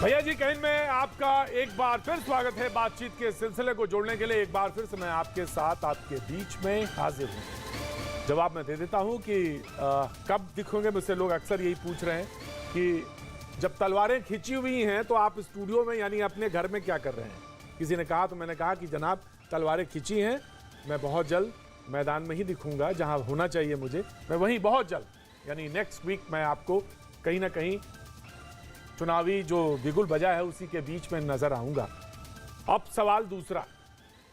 भैया जी कहीं में आपका एक बार फिर स्वागत है। बातचीत के सिलसिले को जोड़ने के लिए एक बार फिर से मैं आपके साथ आपके बीच में हाजिर हूं। जवाब मैं दे देता हूं कि कब दिखोगे, मुझसे लोग अक्सर यही पूछ रहे हैं कि जब तलवारें खिंची हुई हैं तो आप स्टूडियो में यानी अपने घर में क्या कर रहे हैं। किसी ने कहा तो मैंने कहा कि जनाब तलवारें खिंची हैं, मैं बहुत जल्द मैदान में ही दिखूंगा, जहां होना चाहिए मुझे मैं वहीं बहुत जल्द यानी नेक्स्ट वीक मैं आपको कहीं ना कहीं चुनावी जो बिगुल बजा है उसी के बीच में नजर आऊंगा। अब सवाल दूसरा,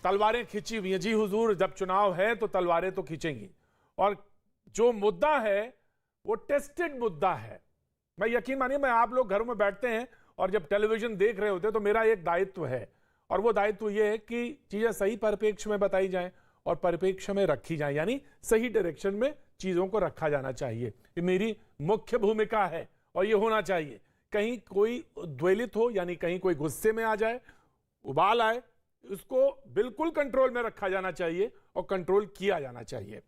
तलवारें खिंची हुई हैं। जी हुजूर, जब चुनाव है तो तलवारें तो खिंचेंगी, और जो मुद्दा है वो टेस्टेड मुद्दा है। मैं यकीन मानिए, मैं आप लोग घरों में बैठते हैं और जब टेलीविजन देख रहे होते हैं तो मेरा एक दायित्व है, और वो दायित्व ये है कि चीजें सही परिप्रेक्ष्य में बताई जाएं और परिप्रेक्ष्य में रखी जाएं, यानी सही डायरेक्शन में चीजों को रखा जाना चाहिए। ये मेरी मुख्य भूमिका है और ये होना चाहिए। कहीं कोई द्वेलित हो यानी कहीं कोई गुस्से में आ जाए, उबाल आए, उसको बिल्कुल कंट्रोल में रखा जाना चाहिए और कंट्रोल किया जाना चाहिए।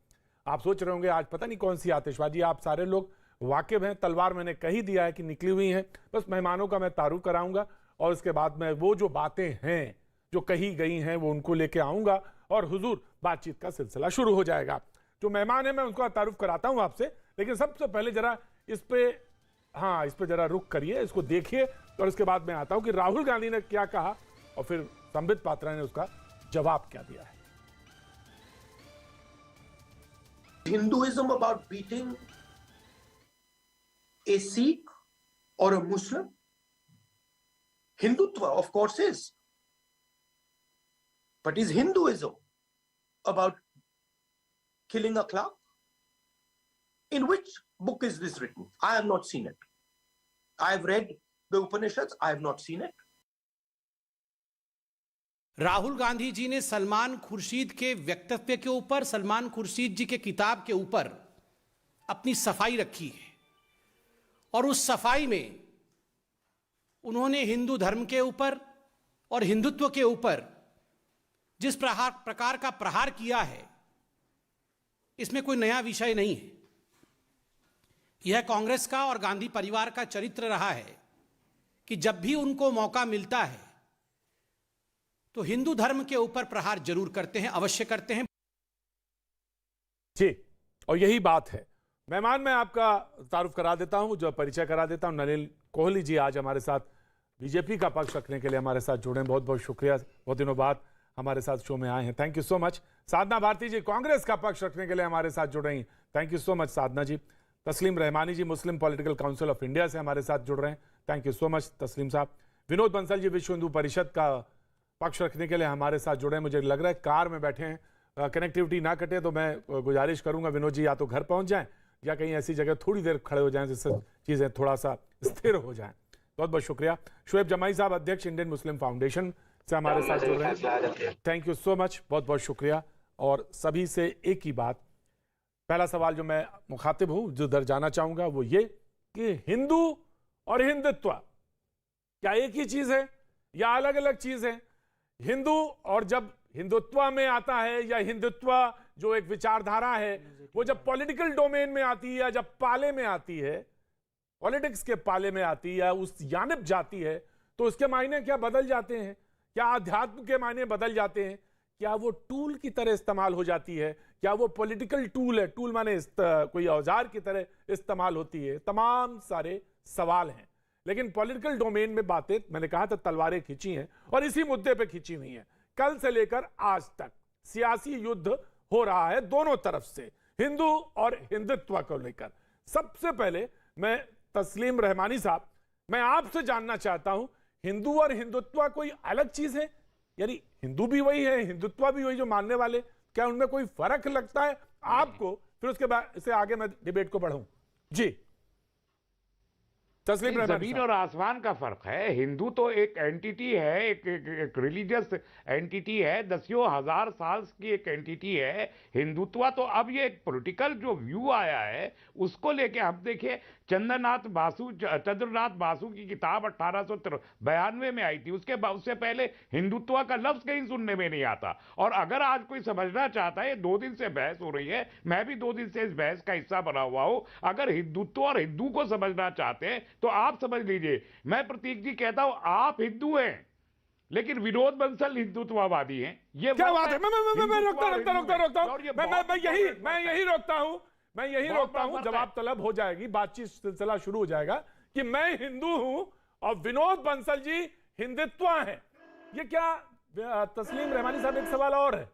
आप सोच रहे होंगे आज पता नहीं कौन सी आतिशबाजी, आप सारे लोग वाकिफ हैं, तलवार मैंने कही दिया है कि निकली हुई है। बस मेहमानों का मैं तारुफ कराऊंगा और उसके बाद मैं वो जो बातें हैं जो कही गई हैं वो उनको लेके आऊंगा और हुजूर बातचीत का सिलसिला शुरू हो जाएगा। जो मेहमान है मैं उनका तारुफ कराता हूं आपसे, लेकिन सबसे पहले जरा इस पे जरा रुक करिए, इसको देखिए और इसके बाद मैं आता हूं कि राहुल गांधी ने क्या कहा और फिर संबित पात्रा ने उसका जवाब क्या दिया है। Hinduism about beating a Sikh or a Muslim? Hindutva, of course, is. But is Hinduism about killing a clerk? In which book is this written? I have not seen it. I have read the Upanishads. I have not seen it. Rahul Gandhi ji ने सलमान खुर्शीद के व्यक्तित्व के ऊपर, सलमान खुर्शीद जी के किताब के ऊपर अपनी सफाई रखी है, और उस सफाई में उन्होंने हिंदू धर्म के ऊपर और हिंदुत्व के ऊपर जिस प्रकार का प्रहार किया है, इसमें कोई नया विषय नहीं है। यह कांग्रेस का और गांधी परिवार का चरित्र रहा है कि जब भी उनको मौका मिलता है तो हिंदू धर्म के ऊपर प्रहार जरूर करते हैं, अवश्य करते हैं। जी, और यही बात है। मेहमान मैं आपका तारुफ करा देता हूं, जो परिचय करा देता हूं। नलिन कोहली जी आज हमारे साथ बीजेपी का पक्ष रखने के लिए हमारे साथ जुड़े, बहुत बहुत शुक्रिया, बहुत दिनों बाद हमारे साथ शो में आए हैं, थैंक यू सो मच। साधना भारती जी कांग्रेस का पक्ष रखने के लिए हमारे साथ जुड़ रही हैं, thank you so much Sadhana ji. Taslim Rahmani ji Muslim political council of India से हमारे साथ जुड़ रहे हैं, थैंक यू सो मच तस्लीम साहब। विनोद बंसल जी विश्व हिंदू परिषद का पक्ष रखने के लिए हमारे साथ जुड़े हैं। मुझे लग रहा है कार में बैठे हैं, कनेक्टिविटी ना कटे तो मैं गुजारिश करूंगा विनोद जी या तो घर पहुंच जाएं या कहीं ऐसी जगह थोड़ी देर खड़े हो जाएं जिससे चीज़ें थोड़ा सा स्थिर हो जाएं। बहुत बहुत शुक्रिया। शुएब जमाई साहब अध्यक्ष इंडियन मुस्लिम फाउंडेशन से हमारे साथ जुड़ रहे हैं, थैंक यू सो मच, बहुत बहुत शुक्रिया। और सभी से एक ही बात, पहला सवाल जो मैं मुखातिब हूं जो दर जाना चाहूंगा वो ये कि हिंदू और हिंदुत्व क्या एक ही चीज है या अलग अलग चीज है? हिंदू और जब हिंदुत्व में आता है या हिंदुत्व जो एक विचारधारा है वो जब पॉलिटिकल डोमेन में आती है या जब पाले में आती है, पॉलिटिक्स के पाले में आती है या उस जानिब जाती है तो उसके मायने क्या बदल जाते हैं? क्या अध्यात्म के मायने बदल जाते हैं? क्या वो टूल की तरह इस्तेमाल हो जाती है? क्या वो पॉलिटिकल टूल है, टूल माने कोई औजार की तरह इस्तेमाल होती है? तमाम सारे सवाल हैं, लेकिन पॉलिटिकल डोमेन में बातें मैंने कहा था तलवारें खींची हैं और इसी मुद्दे पे खींची हुई हैं। कल से लेकर आज तक सियासी युद्ध हो रहा है दोनों तरफ से, हिंदू और हिंदुत्व को लेकर। सबसे पहले मैं तस्लीम रहमानी साहब, मैं आपसे जानना चाहता हूं, हिंदू और हिंदुत्व कोई अलग चीज है? यानी हिंदू भी वही है, हिंदुत्व भी वही जो मानने वाले, क्या उनमें कोई फर्क लगता है आपको? फिर उसके बाद से आगे मैं डिबेट को बढ़ाऊं। जी जमीन और आसमान का फर्क है। हिंदू तो एक एंटिटी है, एक रिलीजियस एंटिटी है, दसियों हजार साल की एक एंटिटी है। हिंदुत्व तो अब ये एक पॉलिटिकल जो व्यू आया है उसको लेके हम देखिए, चंद्रनाथ बासु की किताब 1892 में आई थी, उससे पहले हिंदुत्व का लफ्ज कहीं सुनने में नहीं आता। और अगर आज कोई समझना चाहता है, 2 दिन से बहस हो रही है, मैं भी 2 दिन से इस बहस का हिस्सा बना हुआ हूं, अगर हिंदुत्व और हिंदू को समझना चाहते हैं तो आप समझ लीजिए, मैं प्रतीक जी कहता हूं आप हिंदू हैं लेकिन विनोद बंसल हिंदुत्ववादी हैं। ये क्या फर्क बात है? मैं रोकता हूं। और ये बहुत मैं यही रोकता हूं। बहुत बड़ा फर्क है। जवाब तलब हो जाएगी, बातचीत सिलसिला शुरू हो जाएगा कि मैं हिंदू हूं और विनोद बंसल जी हिंदुत्व हैं। ये क्या तस्लीम रहमानी साहब, एक सवाल और है।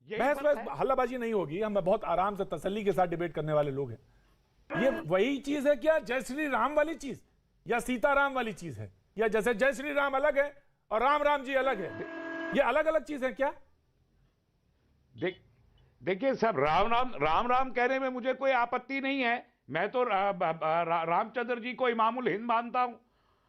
बहस हल्लाबाजी नहीं होगी, हम बहुत आराम से तसल्ली के साथ डिबेट करने वाले लोग हैं। ये वही चीज है क्या, जय श्री राम वाली चीज या सीताराम वाली चीज है, या जैसे जय श्री राम अलग है और राम राम जी अलग है, ये अलग अलग चीज है क्या? देखिए सब राम राम कहने में मुझे कोई आपत्ति नहीं है। मैं तो रामचंद्र जी को इमामुल हिंद मानता हूं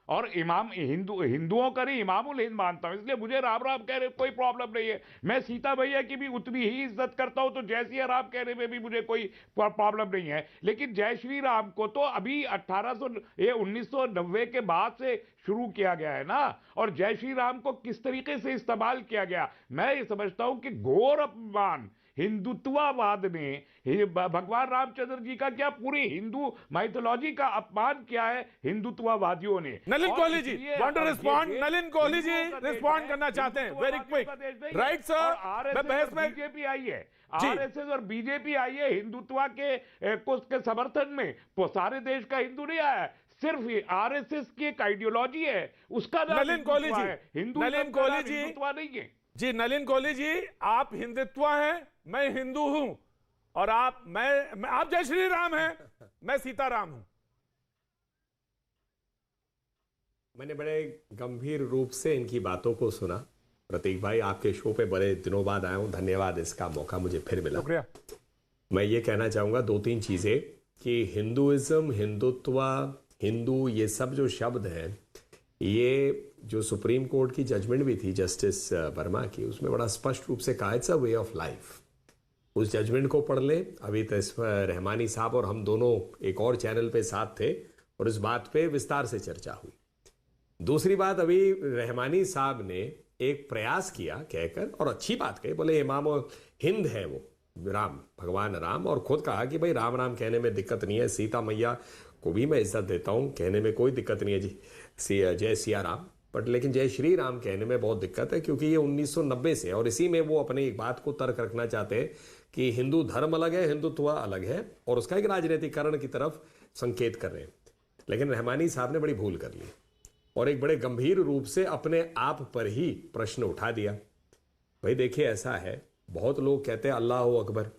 और हिंदुओं का नहीं इमामुल हिंद मानता हूं, इसलिए मुझे राम राम कहने में कोई प्रॉब्लम नहीं है। मैं सीता भैया की भी उतनी ही इज्जत करता हूं, तो जय सिया राम कहने में भी मुझे कोई प्रॉब्लम नहीं है। लेकिन जय श्री राम को तो अभी 1990 के बाद से शुरू किया गया है ना, और जय श्री राम को किस तरीके से इस्तेमाल किया गया, मैं ये समझता हूं कि घोर अपमान हिंदुत्ववाद ने भगवान रामचंद्र जी का क्या पूरी हिंदू माइथोलॉजी का अपमान किया है हिंदुत्ववादियों ने। Nalin Kohli ji want to respond. Nalin Kohli ji respond करना चाहते हैं, वेरी क्विक। राइट सर, मैं बहस में बीजेपी आई है, आरएसएस और बीजेपी आई है हिंदुत्व के समर्थन में। तो सारे देश का हिंदू नहीं आया, सिर्फ आरएसएस की एक आइडियोलॉजी है, उसका नाम नलिन कोहली जी, हिंदू नलिन कोहली जी नहीं है जी। नलिन कोहली जी, आप हिंदुत्व हैं, मैं हिंदू हूं, और आप आप जय श्री राम हैं, मैं सीताराम हूं। मैंने बड़े गंभीर रूप से इनकी बातों को सुना। प्रतीक भाई, आपके शो पे बड़े दिनों बाद आया हूं, धन्यवाद, इसका मौका मुझे फिर मिला। शुक्रिया। मैं ये कहना चाहूँगा दो तीन चीज़ें कि हिंदुइज्म, हिंदुत्व, हिंदू, ये सब जो शब्द हैं, ये जो सुप्रीम कोर्ट की जजमेंट भी थी जस्टिस वर्मा की, उसमें बड़ा स्पष्ट रूप से कहा it's a way of life. उस जजमेंट को पढ़ ले। अभी तो इस रहमानी साहब और हम दोनों एक और चैनल पे साथ थे और इस बात पे विस्तार से चर्चा हुई। दूसरी बात, अभी रहमानी साहब ने एक प्रयास किया कहकर, और अच्छी बात कही, बोले इमाम हिंद है वो राम, भगवान राम, और खुद कहा कि भाई राम राम कहने में दिक्कत नहीं है, सीता मैया को भी मैं इज्जत देता हूँ, कहने में कोई दिक्कत नहीं है जी, जय सिया राम, बट लेकिन जय श्री राम कहने में बहुत दिक्कत है, क्योंकि ये 1990 से, और इसी में वो अपनी एक बात को तर्क रखना चाहते हैं कि हिंदू धर्म अलग है, हिंदुत्व अलग है, और उसका एक राजनीतिकरण की तरफ संकेत कर रहे हैं। लेकिन रहमानी साहब ने बड़ी भूल कर ली और एक बड़े गंभीर रूप से अपने आप पर ही प्रश्न उठा दिया। भाई देखिए, ऐसा है, बहुत लोग कहते हैं अल्लाह अकबर,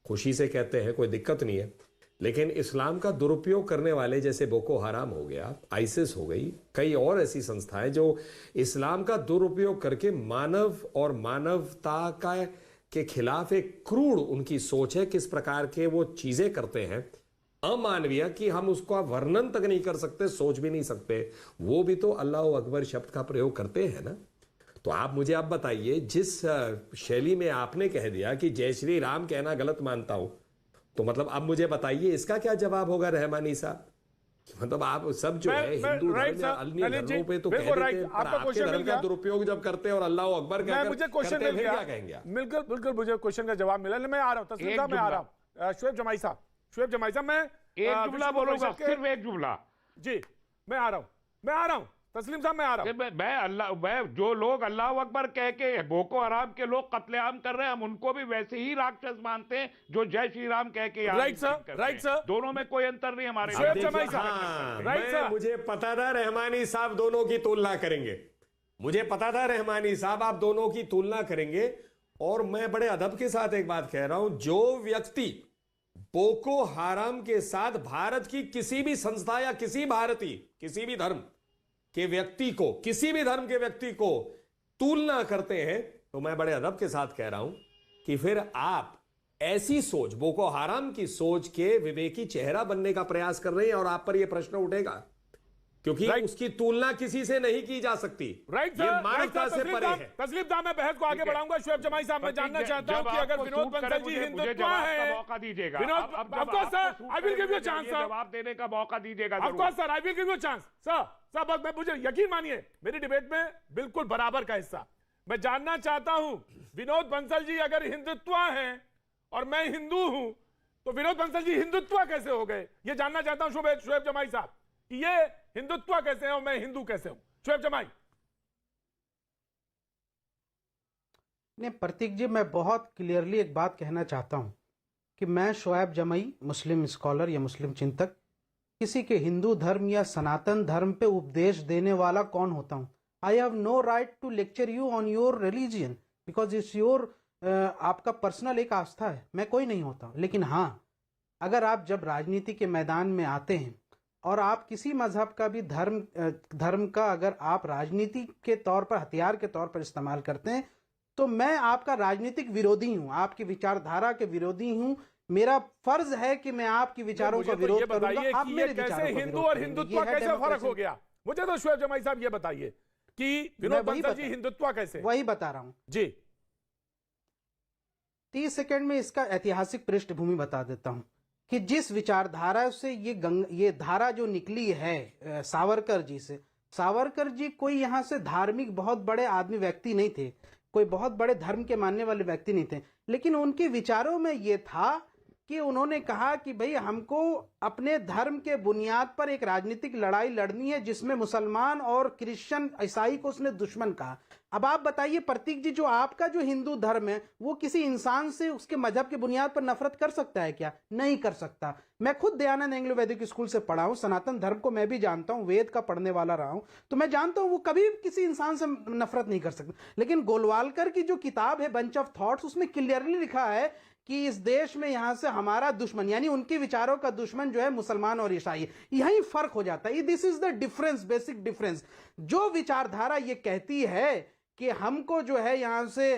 खुशी से कहते हैं, कोई दिक्कत नहीं है, लेकिन इस्लाम का दुरुपयोग करने वाले जैसे बोको हराम हो गया, आईसिस हो गई, कई और ऐसी संस्थाएं जो इस्लाम का दुरुपयोग करके मानव और मानवता का के खिलाफ एक क्रूर उनकी सोच है, किस प्रकार के वो चीजें करते हैं अमानवीय कि हम उसका वर्णन तक नहीं कर सकते, सोच भी नहीं सकते। वो भी तो अल्लाह अकबर शब्द का प्रयोग करते हैं ना। तो आप मुझे आप बताइए, जिस शैली में आपने कह दिया कि जय श्री राम कहना गलत मानता हूं, तो मतलब अब मुझे बताइए इसका क्या जवाब होगा रहमानी साहब? मतलब आप सब जो है हिंदू धर्म या अन्य धर्मों पे तो कह देते हैं, पर आपके धर्म का दुरुपयोग जब करते हैं और अल्लाह अकबर कहकर मुझे क्वेश्चन करते हैं, मिल फिर गया। क्या कहेंगे आप? बिल्कुल मुझे क्वेश्चन का जवाब मिला। मैं आ रहा हूं, तस्लीम साहब मैं आ रहा हूं, शुएब जमाई साहब मैं एक जुमला बोलूंगा, सिर्फ एक जुमला जी। मैं आ रहा हूं तस्लीम साहब, मैं आ रहा हूं। मैं जो लोग अल्लाह अकबर कह के बोको हराम के लोग कत्लेआम कर रहे हैं, हम उनको भी वैसे ही राक्षस मानते हैं जो जय श्री राम कह के राइट सर, दोनों में कोई अंतर नहीं हमारे। मुझे पता था रहमानी साहब दोनों की तुलना करेंगे, मुझे पता था रहमानी साहब आप दोनों की तुलना करेंगे, और मैं बड़े अदब के साथ एक बात कह रहा हूं, जो व्यक्ति बोको हराम के साथ भारत की किसी भी संस्था या किसी भारतीय किसी भी धर्म के व्यक्ति को, किसी भी धर्म के व्यक्ति को तुलना करते हैं, तो मैं बड़े अदब के साथ कह रहा हूं कि फिर आप ऐसी सोच, बोको हराम की सोच के विवेकी चेहरा बनने का प्रयास कर रहे हैं, और आप पर यह प्रश्न उठेगा क्योंकि उसकी तुलना किसी से नहीं की जा सकती। ये मानवता से परे है। तस्लीम साहब, मैं बहस को आगे बढ़ाऊंगा। शुएब जमाई साहब, मैं जानना चाहता हूं कि अगर विनोद बंसल जी हिंदुत्व है, मौका दीजिएगा, जवाब देने का मौका दीजिएगा। Sir, I will give you chance sir, मुझे यकीन मानिए मेरी डिबेट में बिल्कुल बराबर का हिस्सा। मैं जानना चाहता हूं, विनोद बंसल जी अगर हिंदुत्व है और मैं हिंदू हूं, तो विनोद बंसल जी हिंदुत्व कैसे हो गए, ये जानना चाहता हूं शुएब जमाई साहब। कि ये हिंदुत्व कैसे है और मैं हिंदू कैसे हूं। शोएब जमाई। नहीं प्रतीक जी, मैं बहुत क्लियरली एक बात कहना चाहता हूं कि मैं शोएब जमाई, मुस्लिम स्कॉलर या मुस्लिम चिंतक, किसी के हिंदू धर्म या सनातन धर्म पे उपदेश देने वाला कौन होता हूं। I have no right to lecture you on your religion because it's your, आपका पर्सनल एक आस्था है, मैं कोई नहीं होता। लेकिन हाँ, अगर आप जब राजनीति के मैदान में आते हैं और आप किसी मजहब का भी धर्म का अगर आप राजनीति के तौर पर, हथियार के तौर पर इस्तेमाल करते हैं, तो मैं आपका राजनीतिक विरोधी हूं, आपकी विचारधारा के विरोधी हूं। मेरा फर्ज है कि मैं आपकी विचारों का विरोध करूंगा। आप मेरे विचारों का हिंदू विरोध और करेंगे। हिंदुत्व ये है कैसे फर्क डेमोक्रेसी। हो गया? मुझे तो शोएब जमाई साहब ये बताइए कि विनोद बंसल जी हिंदुत्व कैसे? वही बता रहा हूं जी। 30 सेकंड में इसका ऐतिहासिक पृष्ठभूमि बता देता हूं कि जिस विचारधारा से ये धारा जो निकली है सावरकर जी से, सावरकर जी कोई यहां से धार्मिक बहुत बड़े आदमी व्यक्ति नहीं थे, कोई बहुत बड़े धर्म के मानने वाले व्यक्ति नहीं थे, लेकिन उनके विचारों में ये था कि उन्होंने कहा कि भाई हमको अपने धर्म के बुनियाद पर एक राजनीतिक लड़ाई लड़नी है जिसमें मुसलमान और क्रिश्चियन ईसाई को उसने दुश्मन कहा। अब आप बताइए प्रतीक जी, जो आपका जो हिंदू धर्म है वो किसी इंसान से उसके मजहब के बुनियाद पर नफरत कर सकता है क्या? नहीं कर सकता। मैं खुद दयानंद एंग्लो वैदिक स्कूल से पढ़ा हूं, सनातन धर्म को मैं भी जानता हूं, वेद का पढ़ने वाला रहा हूं, तो मैं जानता हूं वो कभी किसी इंसान से नफरत नहीं कर सकता। लेकिन गोलवालकर की जो किताब है बंच ऑफ थॉट्स, उसमें क्लियरली लिखा है कि इस देश में यहां से हमारा दुश्मन, यानी उनके विचारों का दुश्मन जो है मुसलमान और ईसाई। यही फर्क हो जाता है। This is the difference, basic difference. जो विचारधारा ये कहती है कि हमको जो है यहां से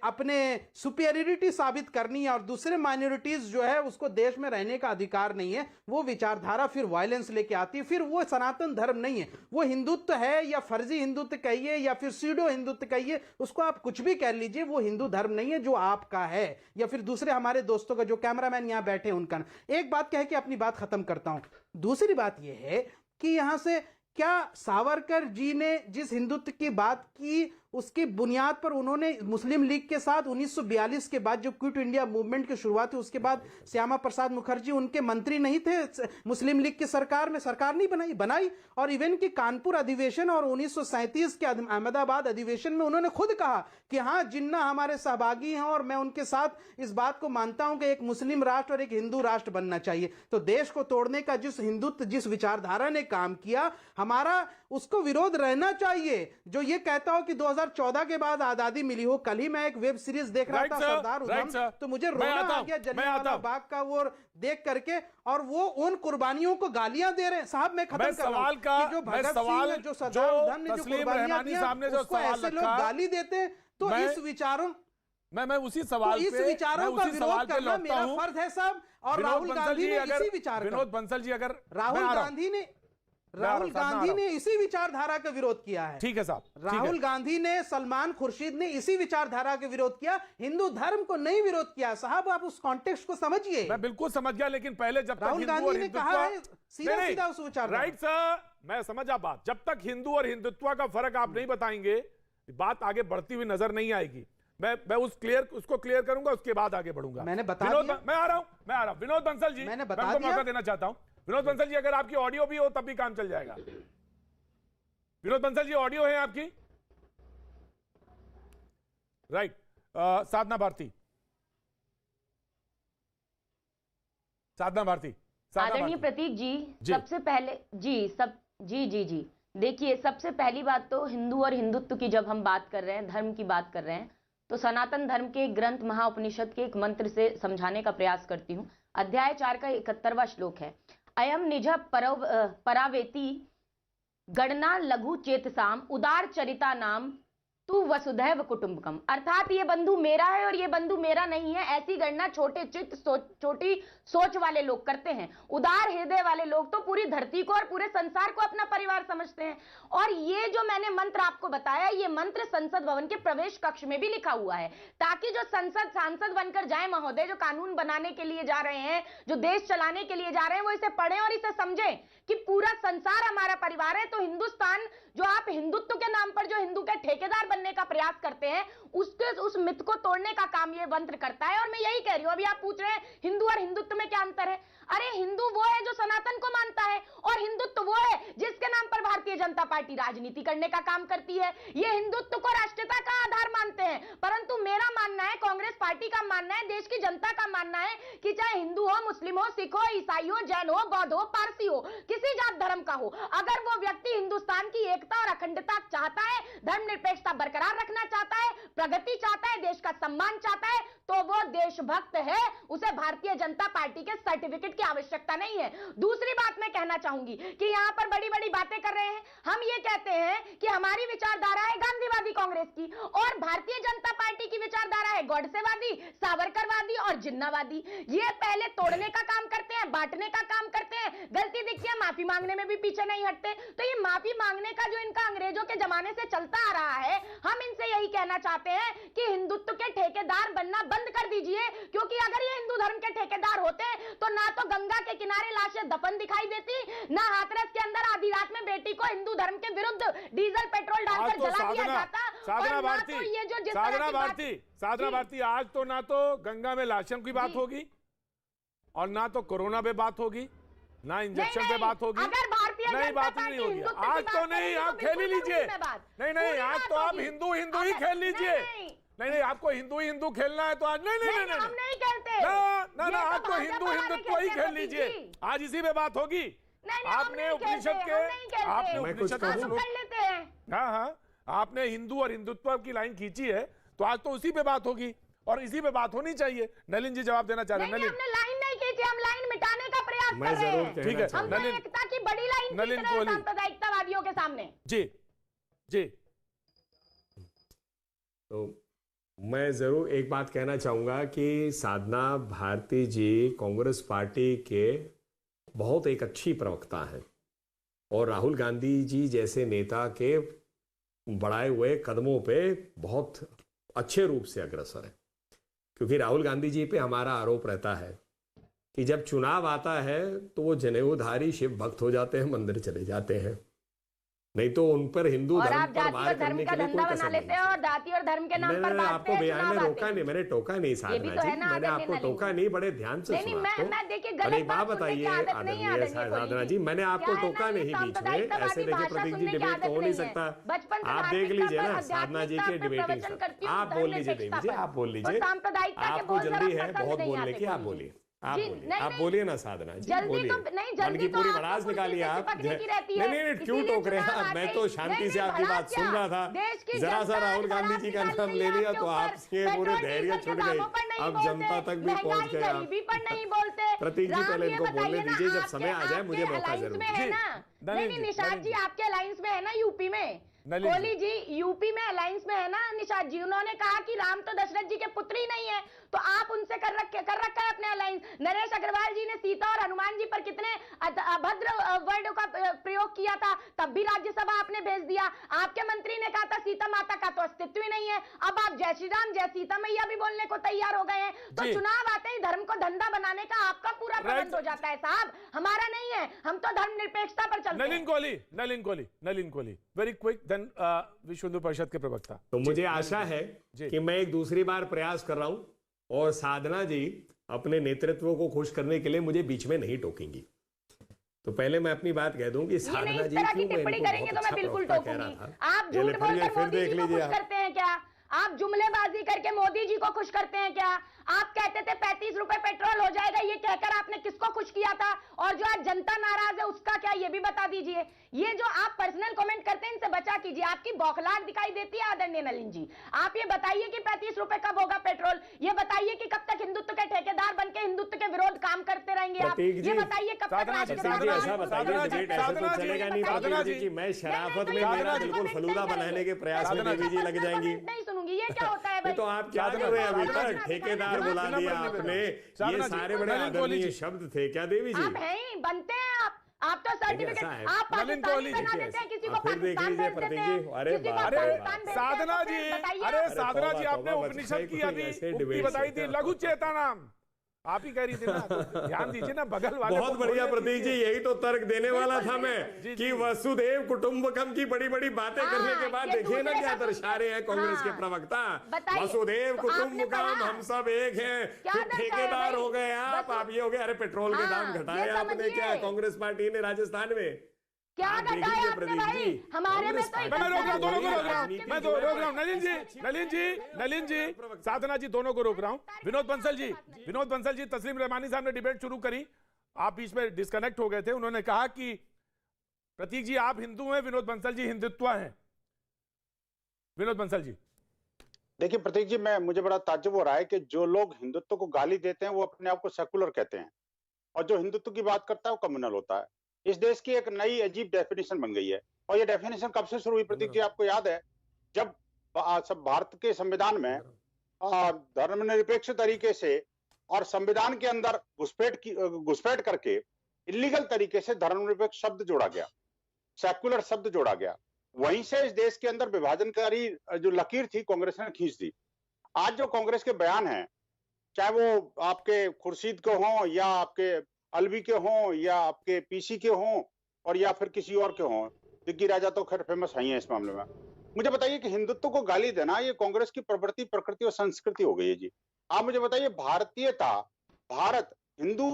अपने सुपेरियरिटी साबित करनी है और दूसरे माइनॉरिटीज जो है उसको देश में रहने का अधिकार नहीं है, वो विचारधारा फिर वायलेंस लेके आती है। फिर वो सनातन धर्म नहीं है, वो हिंदुत्व है, या फर्जी हिंदुत्व कहिए या फिर सीडो हिंदुत्व कहिए, उसको आप कुछ भी कह लीजिए, वो हिंदू धर्म नहीं है जो आपका है या फिर दूसरे हमारे दोस्तों का, जो कैमरामैन यहां बैठे उनका। एक बात कह के अपनी बात खत्म करता हूं। दूसरी बात यह है कि यहां से क्या सावरकर जी ने जिस हिंदुत्व की बात की उसकी बुनियाद पर उन्होंने मुस्लिम लीग के साथ 1942 के बाद जब क्विट इंडिया मूवमेंट की शुरुआत हुई उसके बाद श्यामा प्रसाद मुखर्जी उनके मंत्री नहीं थे मुस्लिम लीग की सरकार में? सरकार नहीं बनाई। और इवन की कानपुर अधिवेशन और 1937 के अहमदाबाद अधिवेशन में उन्होंने खुद कहा कि हाँ, जिन्ना हमारे सहभागी हैं और मैं उनके साथ इस बात को मानता हूं कि एक मुस्लिम राष्ट्र और एक हिंदू राष्ट्र बनना चाहिए। तो देश को तोड़ने का जिस हिंदुत्व, जिस विचारधारा ने काम किया, हमारा उसको विरोध रहना चाहिए। जो ये कहता हो कि 2014 के बाद आजादी मिली हो, कल ही मैं एक वेब सीरीज देख रहा था सरदार उधम, तो मुझे रोना आ गया जलियांवाला बाग का वो देख करके, और वो उन कुर्बानियों को गालियां दे रहे हैं। साहब मैं खत्म कर रहा हूं कि जो भगत सिंह ने, जो सरदार उधम ने जो कुर्बानियां दी, उसको ऐसे लोग गाली देते हैं। तो इस विचारों मैं उसी सवाल तो इस विचारों का विरोध करना मेरा फर्ज है साहब। और राहुल गांधी ने इसी विचार, विनोद बंसल जी, अगर राहुल गांधी ने इसी विचारधारा का विरोध किया है। ठीक है साहब, राहुल गांधी ने, सलमान खुर्शीद ने इसी विचारधारा का विरोध किया, हिंदू धर्म को नहीं विरोध किया। साहब आप उस कॉन्टेक्स्ट को समझिए। मैं बिल्कुल समझ गया, लेकिन पहले जब तक राहुल गांधी ने कहा है सीधा उस विचार, राइट सर, मैं समझा बात। जब तक हिंदू और हिंदुत्व का फर्क आप नहीं बताएंगे, बात आगे बढ़ती हुई नजर नहीं आएगी। मैं उसको क्लियर करूंगा, उसके बाद आगे बढ़ूंगा। मैंने बता दिया। मैं आ रहा हूं विनोद बंसल जी, मैंने मैं मौका देना चाहता हूं। विनोद बंसल जी, अगर आपकी ऑडियो भी हो तब भी काम चल जाएगा। विनोद बंसल जी, ऑडियो है आपकी? राइट। साधना भारती, आदरणीय प्रतीक जी, सबसे पहले जी देखिए, सबसे पहली बात तो हिंदू और हिंदुत्व की जब हम बात कर रहे हैं, धर्म की बात कर रहे हैं, तो सनातन धर्म के एक ग्रंथ महाउपनिषद के एक मंत्र से समझाने का प्रयास करती हूँ। अध्याय 4 का 71वां श्लोक है, अयम निज परावेति गणना लघु चेतसाम उदार चरिता नाम तू वसुधैव कुटुंबकम। अर्थात ये बंधु मेरा है और ये बंधु मेरा नहीं है, ऐसी गणना छोटे चित्त छोटी सोच वाले लोग करते हैं। उदार हृदय वाले लोग तो पूरी धरती को और पूरे संसार को अपना परिवार समझते हैं। और ये जो मैंने मंत्र आपको बताया, ये मंत्र संसद भवन के प्रवेश कक्ष में भी लिखा हुआ है, ताकि जो सांसद बनकर जाए महोदय, जो कानून बनाने के लिए जा रहे हैं, जो देश चलाने के लिए जा रहे हैं, वो इसे पढ़ें और इसे समझें कि पूरा संसार हमारा परिवार है। तो हिंदुस्तान, जो आप हिंदुत्व के नाम पर जो हिंदू के ठेकेदार बनने का प्रयास करते हैं, उस मिथ को तोड़ने का काम ये मंत्र करता है। और मैं यही कह रही हूं, अभी आप पूछ रहे हैं हिंदू और हिंदुत्व में क्या अंतर है। अरे हिंदू वो है जो सनातन को मानता है और हिंदुत्व वो जनता पार्टी राजनीति करने का काम करती है, ये हिंदुत्व को राष्ट्रीयता का आधार मानते हैं। परंतु मेरा मानना है, कांग्रेस पार्टी का मानना है, देश की जनता का मानना है कि चाहे हिंदू हो, मुस्लिम हो, सिख हो, ईसाई हो, जैन हो, बौद्ध हो, पारसी हो, किसी जात धर्म का हो, अगर वो व्यक्ति हिंदुस्तान की एकता और अखंडता चाहता है, धर्मनिरपेक्षता बरकरार रखना चाहता है, प्रगति चाहता है, देश का सम्मान चाहता है, तो वो देशभक्त है, उसे भारतीय जनता पार्टी के सर्टिफिकेट की आवश्यकता नहीं है। दूसरी बात मैं कहना चाहूंगी कि यहां पर बड़ी बड़ी बातें कर रहे हैं। हम ये कहते हैं कि हमारी विचारधारा है गांधीवादी कांग्रेस की, और भारतीय जनता पार्टी की विचारधारा है गॉडसेवादी, सावरकरवादी और जिन्नावादी। ये पहले तोड़ने का काम करते हैं, बांटने का काम करते हैं, गलती दिखती है माफी मांगने में भी पीछे नहीं हटते। तो ये माफी मांगने का जो इनका अंग्रेजों के जमाने से चलता आ रहा है, हम इनसे यही कहना चाहते हैं कि हिंदुत्व के ठेकेदार बनना बंद कर दीजिए, क्योंकि अगर ये हिंदू धर्म के ठेकेदार होते तो ना तो गंगा के किनारे लाशें दफन दिखाई देती, ना हाथरस के अंदर आधी रात में बेटी को हिंदू धर्म के विरुद्ध डीजल पेट्रोल डालकर जला दिया जाता। साधना भारती, आज तो ना तो गंगा में लाशों की बात होगी, और ना तो कोरोना पे बात होगी, ना इंजेक्शन पे बात होगी, नहीं बात नहीं होगी। आज तो नहीं, आप खेल ही लीजिए। नहीं, आज तो आप हिंदू ही खेल लीजिए। नहीं, आपको हिंदू खेलना है तो आज नहीं, हम नहीं खेलते ना, आज तो हिंदुत्व ही खेल लीजिए। आज इसी पे बात होगी। आपने उपनिषद के हाँ, आपने हिंदू और हिंदुत्व की लाइन खींची है, तो आज तो उसी पे बात होगी और इसी पे बात होनी चाहिए। नलिन जी जवाब देना चाह रहे हैं। नलिन, हमने लाइन नहीं खींची, हम लाइन मिटाने का प्रयास कर रहे हैं। ठीक है, हम एकता की बड़ी लाइन खींच रहे हैं सांप्रदायिकतावादियों के सामने। जी। तो मैं जरूर एक बात कहना चाहूंगा कि साधना भारती जी कांग्रेस पार्टी के बहुत एक अच्छी प्रवक्ता हैं, और राहुल गांधी जी जैसे नेता के बढ़ाए हुए कदमों पे बहुत अच्छे रूप से अग्रसर है। क्योंकि राहुल गांधी जी पे हमारा आरोप रहता है कि जब चुनाव आता है तो वो जनेऊधारी शिव भक्त हो जाते हैं, मंदिर चले जाते हैं, नहीं तो उन पर हिंदू धर्म पर वार करने के लिए कोई कसर नहीं। और जाति और धर्म के नाम पर आपको बयान में रोका नहीं, मैंने टोका नहीं साधना जी, मैंने आपको टोका नहीं, बड़े ध्यान से सुना। और एक बात बताइए आदरणीय साधना जी, मैंने आपको टोका नहीं बीच में, ऐसे देखिए प्रतीक जी डिबेट तो हो नहीं सकता। आप देख लीजिए ना साधना जी के डिबेटिंग, आप बोल लीजिए देवी जी, आप बोल लीजिए, आपको जल्दी है बहुत बोलने की, आप बोलिए, आप बोलिए ना साधना जी, बोलिए, मन की पूरी भड़ास निकालिए आप। नहीं, क्यों टोक रहे हैं आप? मैं तो शांति से आपकी बात सुन रहा था, जरा सा राहुल गांधी जी का नाम ले लिया तो आपके पूरे धैर्य छूट गए, अब जनता तक भी पहुंच गए आप। प्रतीक जी पहले इनको बोलने दीजिए, जब समय आ जाए मुझे मौका जरूर दीजिए। नहीं, निषाद जी आपके अलायंस में है ना यूपी में, कोहली जी यूपी में अलायंस में है ना निषाद जी। उन्होंने कहा कि राम तो दशरथ जी के पुत्र ही नहीं है, तो आप उनसे कर रखा है अपने अलायंस। नरेश अग्रवाल जी ने सीता और हनुमान जी पर कितने अभद्र वर्ड का प्रयोग किया था, तब भी राज्यसभा आपने भेज दिया। आपके मंत्री ने कहा था सीता माता का तो अस्तित्व ही नहीं है, अब आप जय श्री राम जय सीता मैया भी बोलने को तैयार हो गए हैं। तो चुनाव आते ही धर्म को धंधा बनाने का आपका पूरा प्रबंध हो जाता है साहब, हमारा नहीं है। हम तो धर्म निरपेक्षता पर चलते हैं। Nalin Kohli very quick, then Vishwa Hindu परिषद के प्रवक्ता। तो मुझे आशा है कि मैं एक दूसरी बार प्रयास कर रहा हूं, और साधना जी अपने नेतृत्व को खुश करने के लिए मुझे बीच में नहीं टोकेंगी। तो पहले मैं अपनी बात कह दूं कि साधना जी क्यों मैं इनको बहुत अच्छा प्रवक्ता कह रहा था। आप झूठ बोलकर मोदी जी को खुश करते हैं क्या? आप जुमलेबाजी करके मोदी जी को खुश करते हैं क्या? आप कहते थे 35 रुपए पेट्रोल हो जाएगा, ये कहकर आपने किसको खुश किया था? और जो आज जनता नाराज है उसका क्या, ये भी बता दीजिए। ये जो आप पर्सनल कमेंट करते हैं इनसे बचा कीजिए, आपकी बौखलाहट दिखाई देती है आदरणीय नलिन जी। आप ये बताइए कि 35 रुपए कब होगा पेट्रोल, ये बताइए कि कब तक हिंदुत्व के ठेकेदार बनके हिंदुत्व के विरोध काम करते रहेंगे आप, ये बताइए कब तक मैं शराफत में मेरा बिल्कुल फलूदा बनाने के प्रयास में देवी जी लग जाएंगी। नहीं सुनूंगी, ये क्या होता है भाई? तो आप क्या कर रहे हैं अभी तक? ठेकेदार बुला दिया आपने, ये सारे बड़े आदरणीय शब्द थे क्या देवी जी? आप हैं ही, बनते हैं आप तो सर्टिफिकेट आप कोहली बना देते हैं, किसी को फिर देख लीजिए प्रतीक जी। अरे साधना जी आपने उपनिषद की अभी उक्ति बताई थी, लघु चेता नाम आप ही कह रही थी ना, ध्यान दीजिए ना बगल वाले। बहुत बढ़िया प्रतीक जी, यही तो तर्क देने वाला था मैं कि वसुदेव कुटुंबकम की बड़ी बड़ी बातें करने के बाद देखिए ना क्या दर्शा रहे हैं कांग्रेस के प्रवक्ता। वसुदेव कुटुंबकम, हम सब एक हैं, फिर ठेकेदार हो गए आप ये हो गए। अरे पेट्रोल के दाम घटाए आपने क्या कांग्रेस पार्टी ने राजस्थान में? क्या हाँ, घटाया देखिए आपने प्रदीप भाई? जी, हमारे में कांग्रेस तो पार्टी मैं रोक रहा हूँ, दोनों को रोक रहा हूँ, राजनीति मैं में रोक जो रहा हूँ, है, नलिन जी, साधना जी, दोनों को रोक रहा हूँ। विनोद बंसल जी, तस्लीम रहमानी साहब ने डिबेट शुरू करी, आप बीच में डिस्कनेक्ट हो गए थे। उन्होंने कहा कि प्रतीक जी आप हिंदू हैं, विनोद बंसल जी हिंदुत्व हैं। विनोद बंसल जी, देखिए प्रतीक जी, मुझे बड़ा ताज्जुब हो रहा है कि जो लोग हिंदुत्व को गाली देते हैं वो अपने आप को सेकुलर कहते हैं, और जो हिंदुत्व की बात करता है वो कम्युनल होता है। इस देश की एक नई अजीब डेफिनेशन बन गई है, और ये डेफिनेशन कब से शुरू हुई प्रतीक जी, आपको याद है? जब सब भारत के संविधान में धर्मनिरपेक्ष तरीके से और संविधान के अंदर घुसपैठ करके इलीगल तरीके से धर्मनिरपेक्ष शब्द जोड़ा गया, सेकुलर शब्द जोड़ा गया। वहीं से इस देश के अंदर विभाजनकारी जो लकीर थी कांग्रेस ने खींच दी। आज जो कांग्रेस के बयान हैं, चाहे वो आपके खुर्शीद के हों या आपके अलवी के हों या आपके पीसी के हों और या फिर किसी और के हों, दिग्गी राजा तो खैर फेमस है इस मामले में। मुझे बताइए कि हिंदुत्व को गाली देना ये कांग्रेस की प्रवृत्ति, प्रकृति और संस्कृति हो गई है जी। आप मुझे बताइए, भारतीयता, भारत, हिंदू,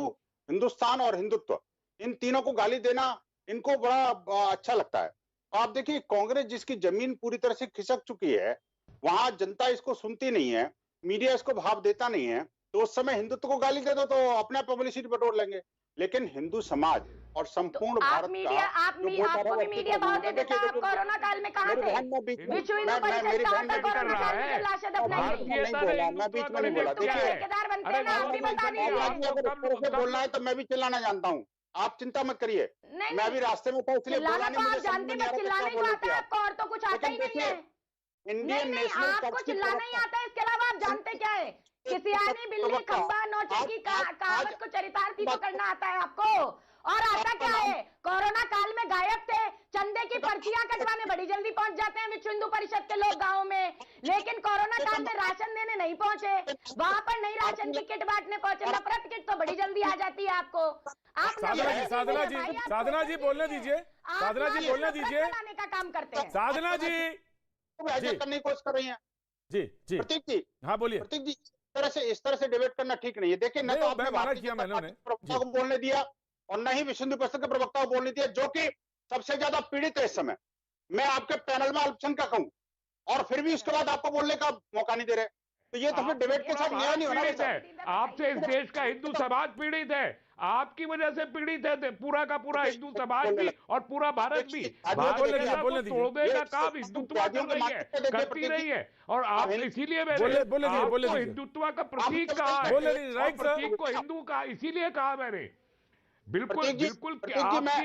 हिंदुस्तान और हिंदुत्व, इन तीनों को गाली देना इनको बड़ा अच्छा लगता है। आप देखिए, कांग्रेस जिसकी जमीन पूरी तरह से खिसक चुकी है, वहां जनता इसको सुनती नहीं है, मीडिया इसको भाव देता नहीं है, तो उस समय हिंदुत्व को गाली दे दो तो अपने पब्लिसिटी बटोर लेंगे। लेकिन हिंदू समाज और संपूर्ण भारत का आपको भी मीडिया भाव दे देता है। आप कोरोना काल में कहाँ थे? विश्व हिंदू परिषद कहाँ था कोरोना काल में जब लाशें दफनाई गई? मैं बीच में नहीं बोला। देखिए, ठेकेदार बनते हैं ना, आप भी बता दीजिए। बोलना है तो मैं भी चिल्लाना जानता हूँ, आप चिंता मत करिए। नहीं, मैं भी रास्ते में था इसलिए बोला चिल्लाना नहीं, तो आप मुझे समझ जानते नहीं आ हैं, रहा चिल्लाना ही क्या आता है आपको, और तो कुछ आता ही नहीं है। इंडियन नहीं, नेशनल आपको चिल्लाना ही आता है, इसके अलावा आप जानते क्या है? किसियानी, बिल्ली, खंबा, नौचकी कहावत को चरितार्थी तो करना आता है आपको। और आता क्या है? कोरोना काल में गायब थे, चंदे की पर्चियां कटवाने बड़ी जल्दी पहुंच जाते हैं विश्व हिंदू परिषद के लोग गाँव में, लेकिन कोरोना काल में राशन देने नहीं पहुंचे, वहां पर नई राशन की किट बांटने पहुंचे। नफरत किट तो बड़ी जल्दी आ जाती है आपको। आप साधना जी बोलने दीजिए, साधना जी बोलने दीजिए, लाने का काम करते हैं। साधना जी ऐसा करने की कोशिश कर रही है। जी जी प्रतीक जी, हाँ बोलिए। प्रतीक जी, इस तरह से डिबेट करना ठीक नहीं है। देखिए, न तो आपने भारतीय जनता पार्टी के प्रवक्ता को बोलने दिया और न ही विश्व हिंदू परिषद के प्रवक्ता को बोलने दिया, जो कि सबसे ज्यादा पीड़ित है इस समय। मैं आपके पैनल में अल्पसंख्यक का कहूं और फिर भी उसके बाद आपको बोलने का मौका नहीं दे रहे, तो ये तो फिर डिबेट के साथ न्याय नहीं होना है। आपसे इस देश का हिंदू समाज पीड़ित है, आपकी वजह से पीड़ित है पूरा का पूरा हिंदू समाज भी और पूरा भारत भी। तोड़ने का काम हिंदुत्व कर रही है, करती रही है, और आप इसीलिए मैंने हिंदुत्व का प्रतीक कहा है, प्रतीक को हिंदू का इसीलिए कहा मैंने। बिल्कुल बिल्कुल,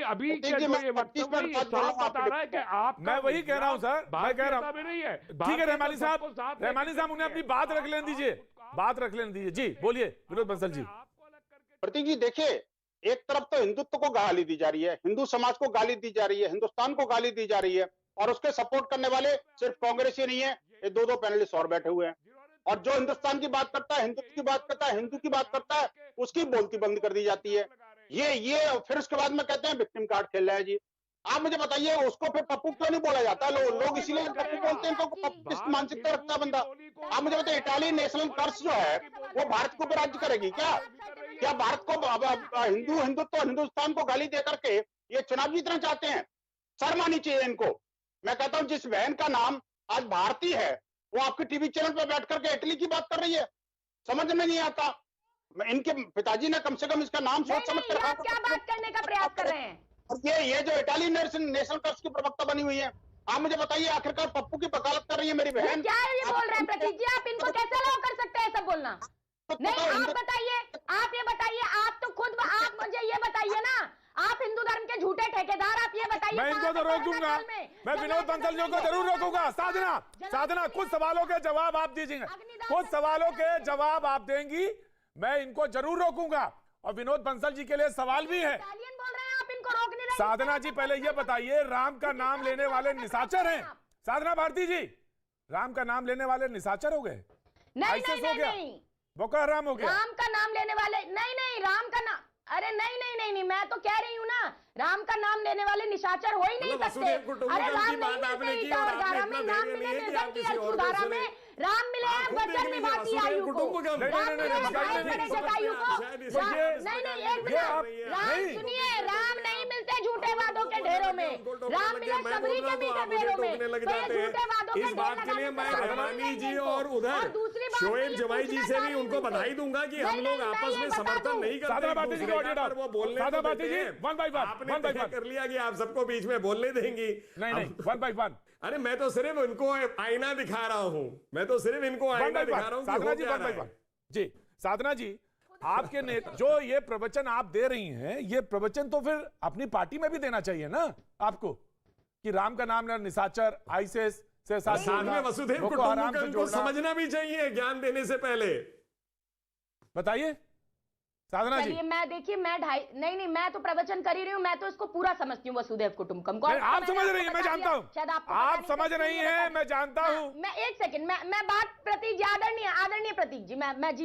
अभी के जो ये वक्तव्य ये साफ बता रहा है कि आप, मैं वही कह रहा हूं सर, मैं कह रहा हूं नहीं है। ठीक है रहमानी साहब उन्हें अपनी बात रख लेने दीजिए, बात रख लेने दीजिए। जी बोलिए विनोद बंसल जी। प्रतीक जी, देखिए, एक तरफ तो हिंदुत्व को गाली दी जा रही है, हिंदू समाज को गाली दी जा रही है, हिंदुस्तान को गाली दी जा रही है, और उसके सपोर्ट करने वाले सिर्फ कांग्रेस ही नहीं है, ये दो पैनलिस्ट और बैठे हुए हैं। और जो हिंदुस्तान की बात करता है, हिंदुत्व की बात करता है, हिंदू की बात करता है, उसकी बोलती बंद कर दी जाती है। ये फिर उसके बाद में कहते हैं विक्टिम कार्ड खेल रहे हैं जी। आप मुझे बताइए, उसको फिर पप्पू क्यों नहीं बोला जाता? लोग इसीलिए पप्पू बोलते हैं क्योंकि किस मानसिकता रखता है बंदा। आप मुझे बताइए, इटालियन नेशनल कर्स जो है वो भारत को राज्य करेगी क्या भारत को हिंदुत्व हिंदुस्तान को गाली दे करके ये चुनाव जीतना चाहते हैं? शर्म आनी चाहिए इनको। मैं कहता हूं, जिस बहन का नाम आज भारती है वो आपके टीवी चैनल पर बैठ करके इटली की बात कर रही है, समझ में नहीं आता। इनके पिताजी ने कम से कम इसका नाम सोच समझ कर, आप क्या बात करने का प्रयास कर रहे हैं? और ये जो इटालियन नेशनल कर्स की प्रवक्ता बनी हुई है, आप मुझे बताइए, आखिरकार पप्पू की वकालत कर रही है मेरी बहन। क्या ये बोल रहे हैं प्रतीक जी? आप इनको कैसे अलाउ कर सकते हैं सब बोलना? नहीं, आप बताइए, आप ये बताइए, आप तो खुद, आप मुझे ये बताइए ना, आप हिंदू धर्म के झूठे ठेकेदार, आप ये बताइए। मैं इनको तो रोक दूंगा, मैं विनोद बंसल जी को जरूर रोकूंगा। साधना कुछ सवालों के जवाब आप दीजिएगा, कुछ सवालों के जवाब आप देंगी, मैं इनको जरूर रोकूंगा। और विनोद बंसल जी के लिए सवाल भी है। बोल रहे हैं आप, इनको रोक नहीं रहे। साधना जी पहले ये बताइए, राम का नाम लेने वाले निशाचर हैं? साधना भारती जी, राम का नाम लेने वाले निशाचर हो गए? नहीं, बोको हराम हो गया? राम का नाम लेने वाले नहीं, राम का नाम, अरे नहीं, मैं तो कह रही हूँ ना, राम का नाम लेने वाले निशाचर हो ही नहीं सकते। अरे राम नहीं मिलते ईटा और गारा में, नाम मिले निर्धन की अर्थधारा में, राम मिले हैं वचन निभाती आयु को, राम मिले हैं जटायु को। नहीं, एक मिनट, राम सुनिए, राम नहीं मिलते झूठे वादों के ढेरों में, उनको टोकने राम लग मिले गए, मैं सबरी बोल रहा के हूं तो मीठे आप मुझे पेड़ों में। टोकने लग तो ये जाते झूठे वादों हैं। पे इस ढेर बात के लिए लगाने मैं का रहमानी जी इनको। और उधर दूसरी बात मैं शोएब ये जवाई जी पूछना से चाह भी रही हूँ उनको इनसे। बधाई दूंगा कि हम नहीं, लोग नहीं, मैं आपस ये में बता समर्थन दूं। नहीं करते साधना एक भारती जी दूसरे को का, ऑडियो पर वो बोलने साधना तो भारती देते जी, हैं। one by one, आपने one by तय one। कर लिया कि आप सबको बीच में बोलने देंगी। नहीं, वन बाय वन। अरे मैं तो सिर्फ इनको आईना दिखा रहा हूं, मैं तो सिर्फ इनको आईना दिखा रहा हूं कि साधना हो जी, क्या वन रहा बाय है। वन। जी साधना जी, आपके जो ये प्रवचन आप दे रही हैं, ये प्रवचन तो फिर अपनी पार्टी में भी देना चाहिए ना आपको, कि राम का नाम लेना निशाचर, आईसीएस से साथ साथ में वसुधैव कुटुंबकम को समझना भी चाहिए ज्ञान देने से पहले। बताइए साधना जी। चलिए मैं देखिए मैं नहीं मैं तो प्रवचन कर ही रही हूँ, मैं तो इसको पूरा समझती हूँ वसुधैव कुटुंबकम को। आप समझ रही हैं, मैं जानता हूँ। शायद आपको आप समझ रही हैं, मैं जानता हूँ। मैं एक सेकंड मैं बात प्रतीक जी, आदरणीय प्रतीक जी,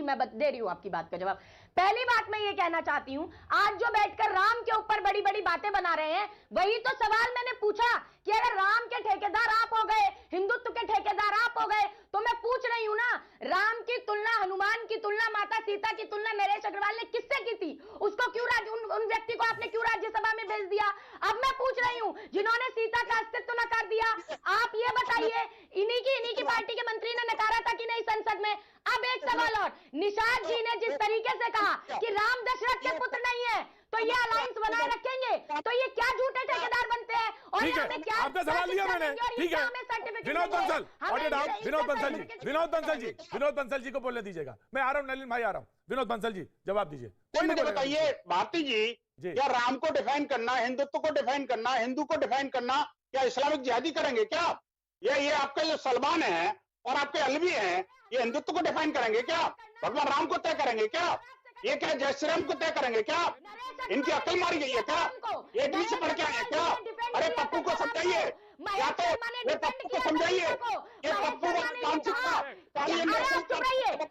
मैं दे रही हूँ आपकी बात का जवाब। पहली बात मैं ये कहना चाहती हूँ, आज जो बैठकर राम के ऊपर बड़ी बड़ी बातें बना रहे हैं, वही तो सवाल मैंने पूछा कि अगर राम के ठेकेदार आप हो गए, हिंदुत्व के ठेकेदार आप हो गए, तो मैं पूछ रही हूँ ना, राम की तुलना, हनुमान की तुलना, माता सीता की तुलना नरेश अग्रवाल ने किससे की थी? उसको क्यों उन व्यक्ति को आपने क्यों राज्यसभा में भेज दिया? अब मैं पूछ रही हूँ, जिन्होंने सीता का अस्तित्व नकार दिया, आप ये बताइए, इन्हीं की पार्टी के मंत्री ने नकारा था कि नहीं संसद में? अब एक सवाल और, निषाद जी ने जिस तरीके से कहा कि राम दशरथ के पुत्र नहीं है, तो ये अलायंस बनाए रखेंगे, तो ये क्या झूठे ठेकेदार बनते हैं? और ठीक है, क्या आपका सवाल लिया मैंने। ठीक है, विनोद बंसल, ऑडियो डाउन। विनोद बंसल जी को बोलने दीजिएगा। मैं आ रहा हूँ, नलिन भाई आ रहा हूँ। विनोद बंसल जी जवाब दीजिए। कोई नहीं बोलेगा। बताइए भारती जी, क्या राम को डिफाइन करना, हिंदुत्व को डिफाइन करना, हिंदू को डिफाइन करना, क्या इस्लामिक जिहादी करेंगे क्या? ये आपके जो सलमान है और आपके अलवी हैं, ये हिंदुत्व को डिफाइन करेंगे क्या? भगवान राम को तय करेंगे क्या? ये क्या जय श्री राम को तय करेंगे क्या? इनकी अकल मारी गई है क्या? ये दिल से पढ़ के आए क्या? अरे पप्पू को समझाइए, या तो ये पप्पू को समझाइए, ये पप्पू मानसिकता।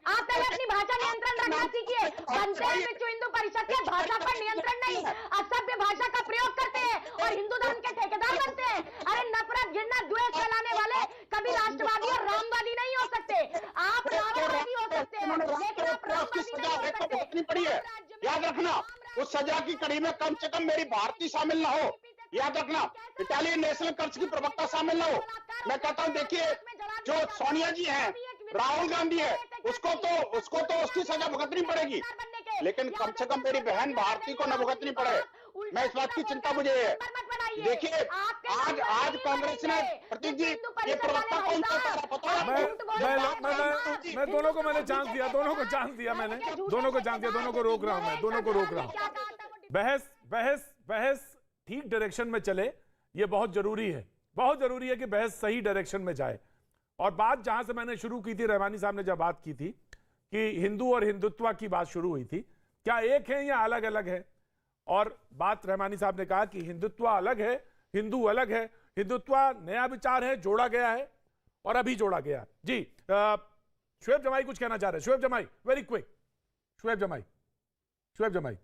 आप पहले अपनी भाषा नियंत्रण रखना सीखिए। बनते हैं विश्व हिंदू परिषद के भाषा पर नियंत्रण नहीं, असभ्य भाषा का प्रयोग करते हैं और हिंदू धर्म के ठेकेदार बनते हैं। अरे नफरत, घृणा, द्वेष फैलाने वाले कभी राष्ट्रवादी और रामवादी नहीं हो सकते। आप रावणवादी हो सकते हैं, लेकिन आप रामवादी नहीं हो सकते। पड़ी है, याद रखना, उस सजा की कड़ी में कम से कम मेरी भारतीय शामिल ना हो। याद रखना, इटालियन नेशनल कर्ज की प्रवक्ता शामिल ना हो। मैं कहता हूं, देखिए जो सोनिया जी हैं, राहुल गांधी है, उसको तो उसकी सजा भुगतनी पड़ेगी, लेकिन कम से कम मेरी बहन भारती को न भुगतनी पड़े। मैं इस बात की चिंता मुझे है। देखिए आज कांग्रेस ने, प्रतीक जी, ये प्रवक्ता कौन सा पता है? मैं दोनों को मैंने चांस दिया, दोनों को चांस दिया मैंने, दोनों को चांस दिया, दोनों को रोक रहा हूं मैं, दोनों को रोक रहा हूं। बहस ठीक डायरेक्शन में चले, ये बहुत जरूरी है। बहुत जरूरी है कि बहस सही डायरेक्शन में जाए। और बात जहां से मैंने शुरू की थी, रहमानी साहब ने जब बात की थी कि हिंदू और हिंदुत्व की बात शुरू हुई थी, क्या एक है या अलग अलग है? और बात रहमानी साहब ने कहा कि हिंदुत्व अलग है, हिंदू अलग है। हिंदुत्व नया विचार है, जोड़ा गया है और अभी जोड़ा गया। जी शोएब जमाई कुछ कहना चाह रहे हैं। शोएब जमाई, वेरी क्विक। शोएब जमाई।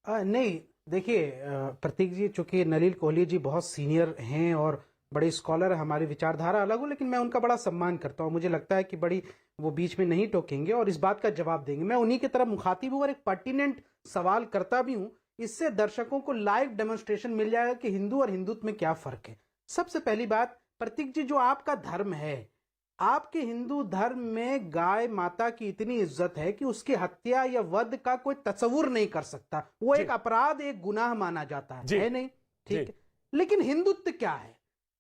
नहीं, देखिए प्रतीक जी, चूंकि नलिन कोहली जी बहुत सीनियर हैं और बड़े स्कॉलर, हमारी विचारधारा अलग हो, लेकिन मैं उनका बड़ा सम्मान करता हूं। मुझे लगता है कि बड़ी वो बीच में नहीं टोकेंगे और इस बात का जवाब देंगे। मैं उन्हीं की तरफ मुखातिब हूं और एक पर्टिनेंट सवाल करता भी हूं। इससे दर्शकों को लाइव डेमोन्स्ट्रेशन मिल जाएगा कि हिंदू और हिंदुत्व में क्या फर्क है। सबसे पहली बात, प्रतीक जी, जो आपका धर्म है, आपके हिंदू धर्म में गाय माता की इतनी इज्जत है कि उसकी हत्या या वध का कोई तस्वुर नहीं कर सकता। वो एक अपराध, एक गुनाह माना जाता है नहीं? ठीक है, लेकिन हिंदुत्व क्या है?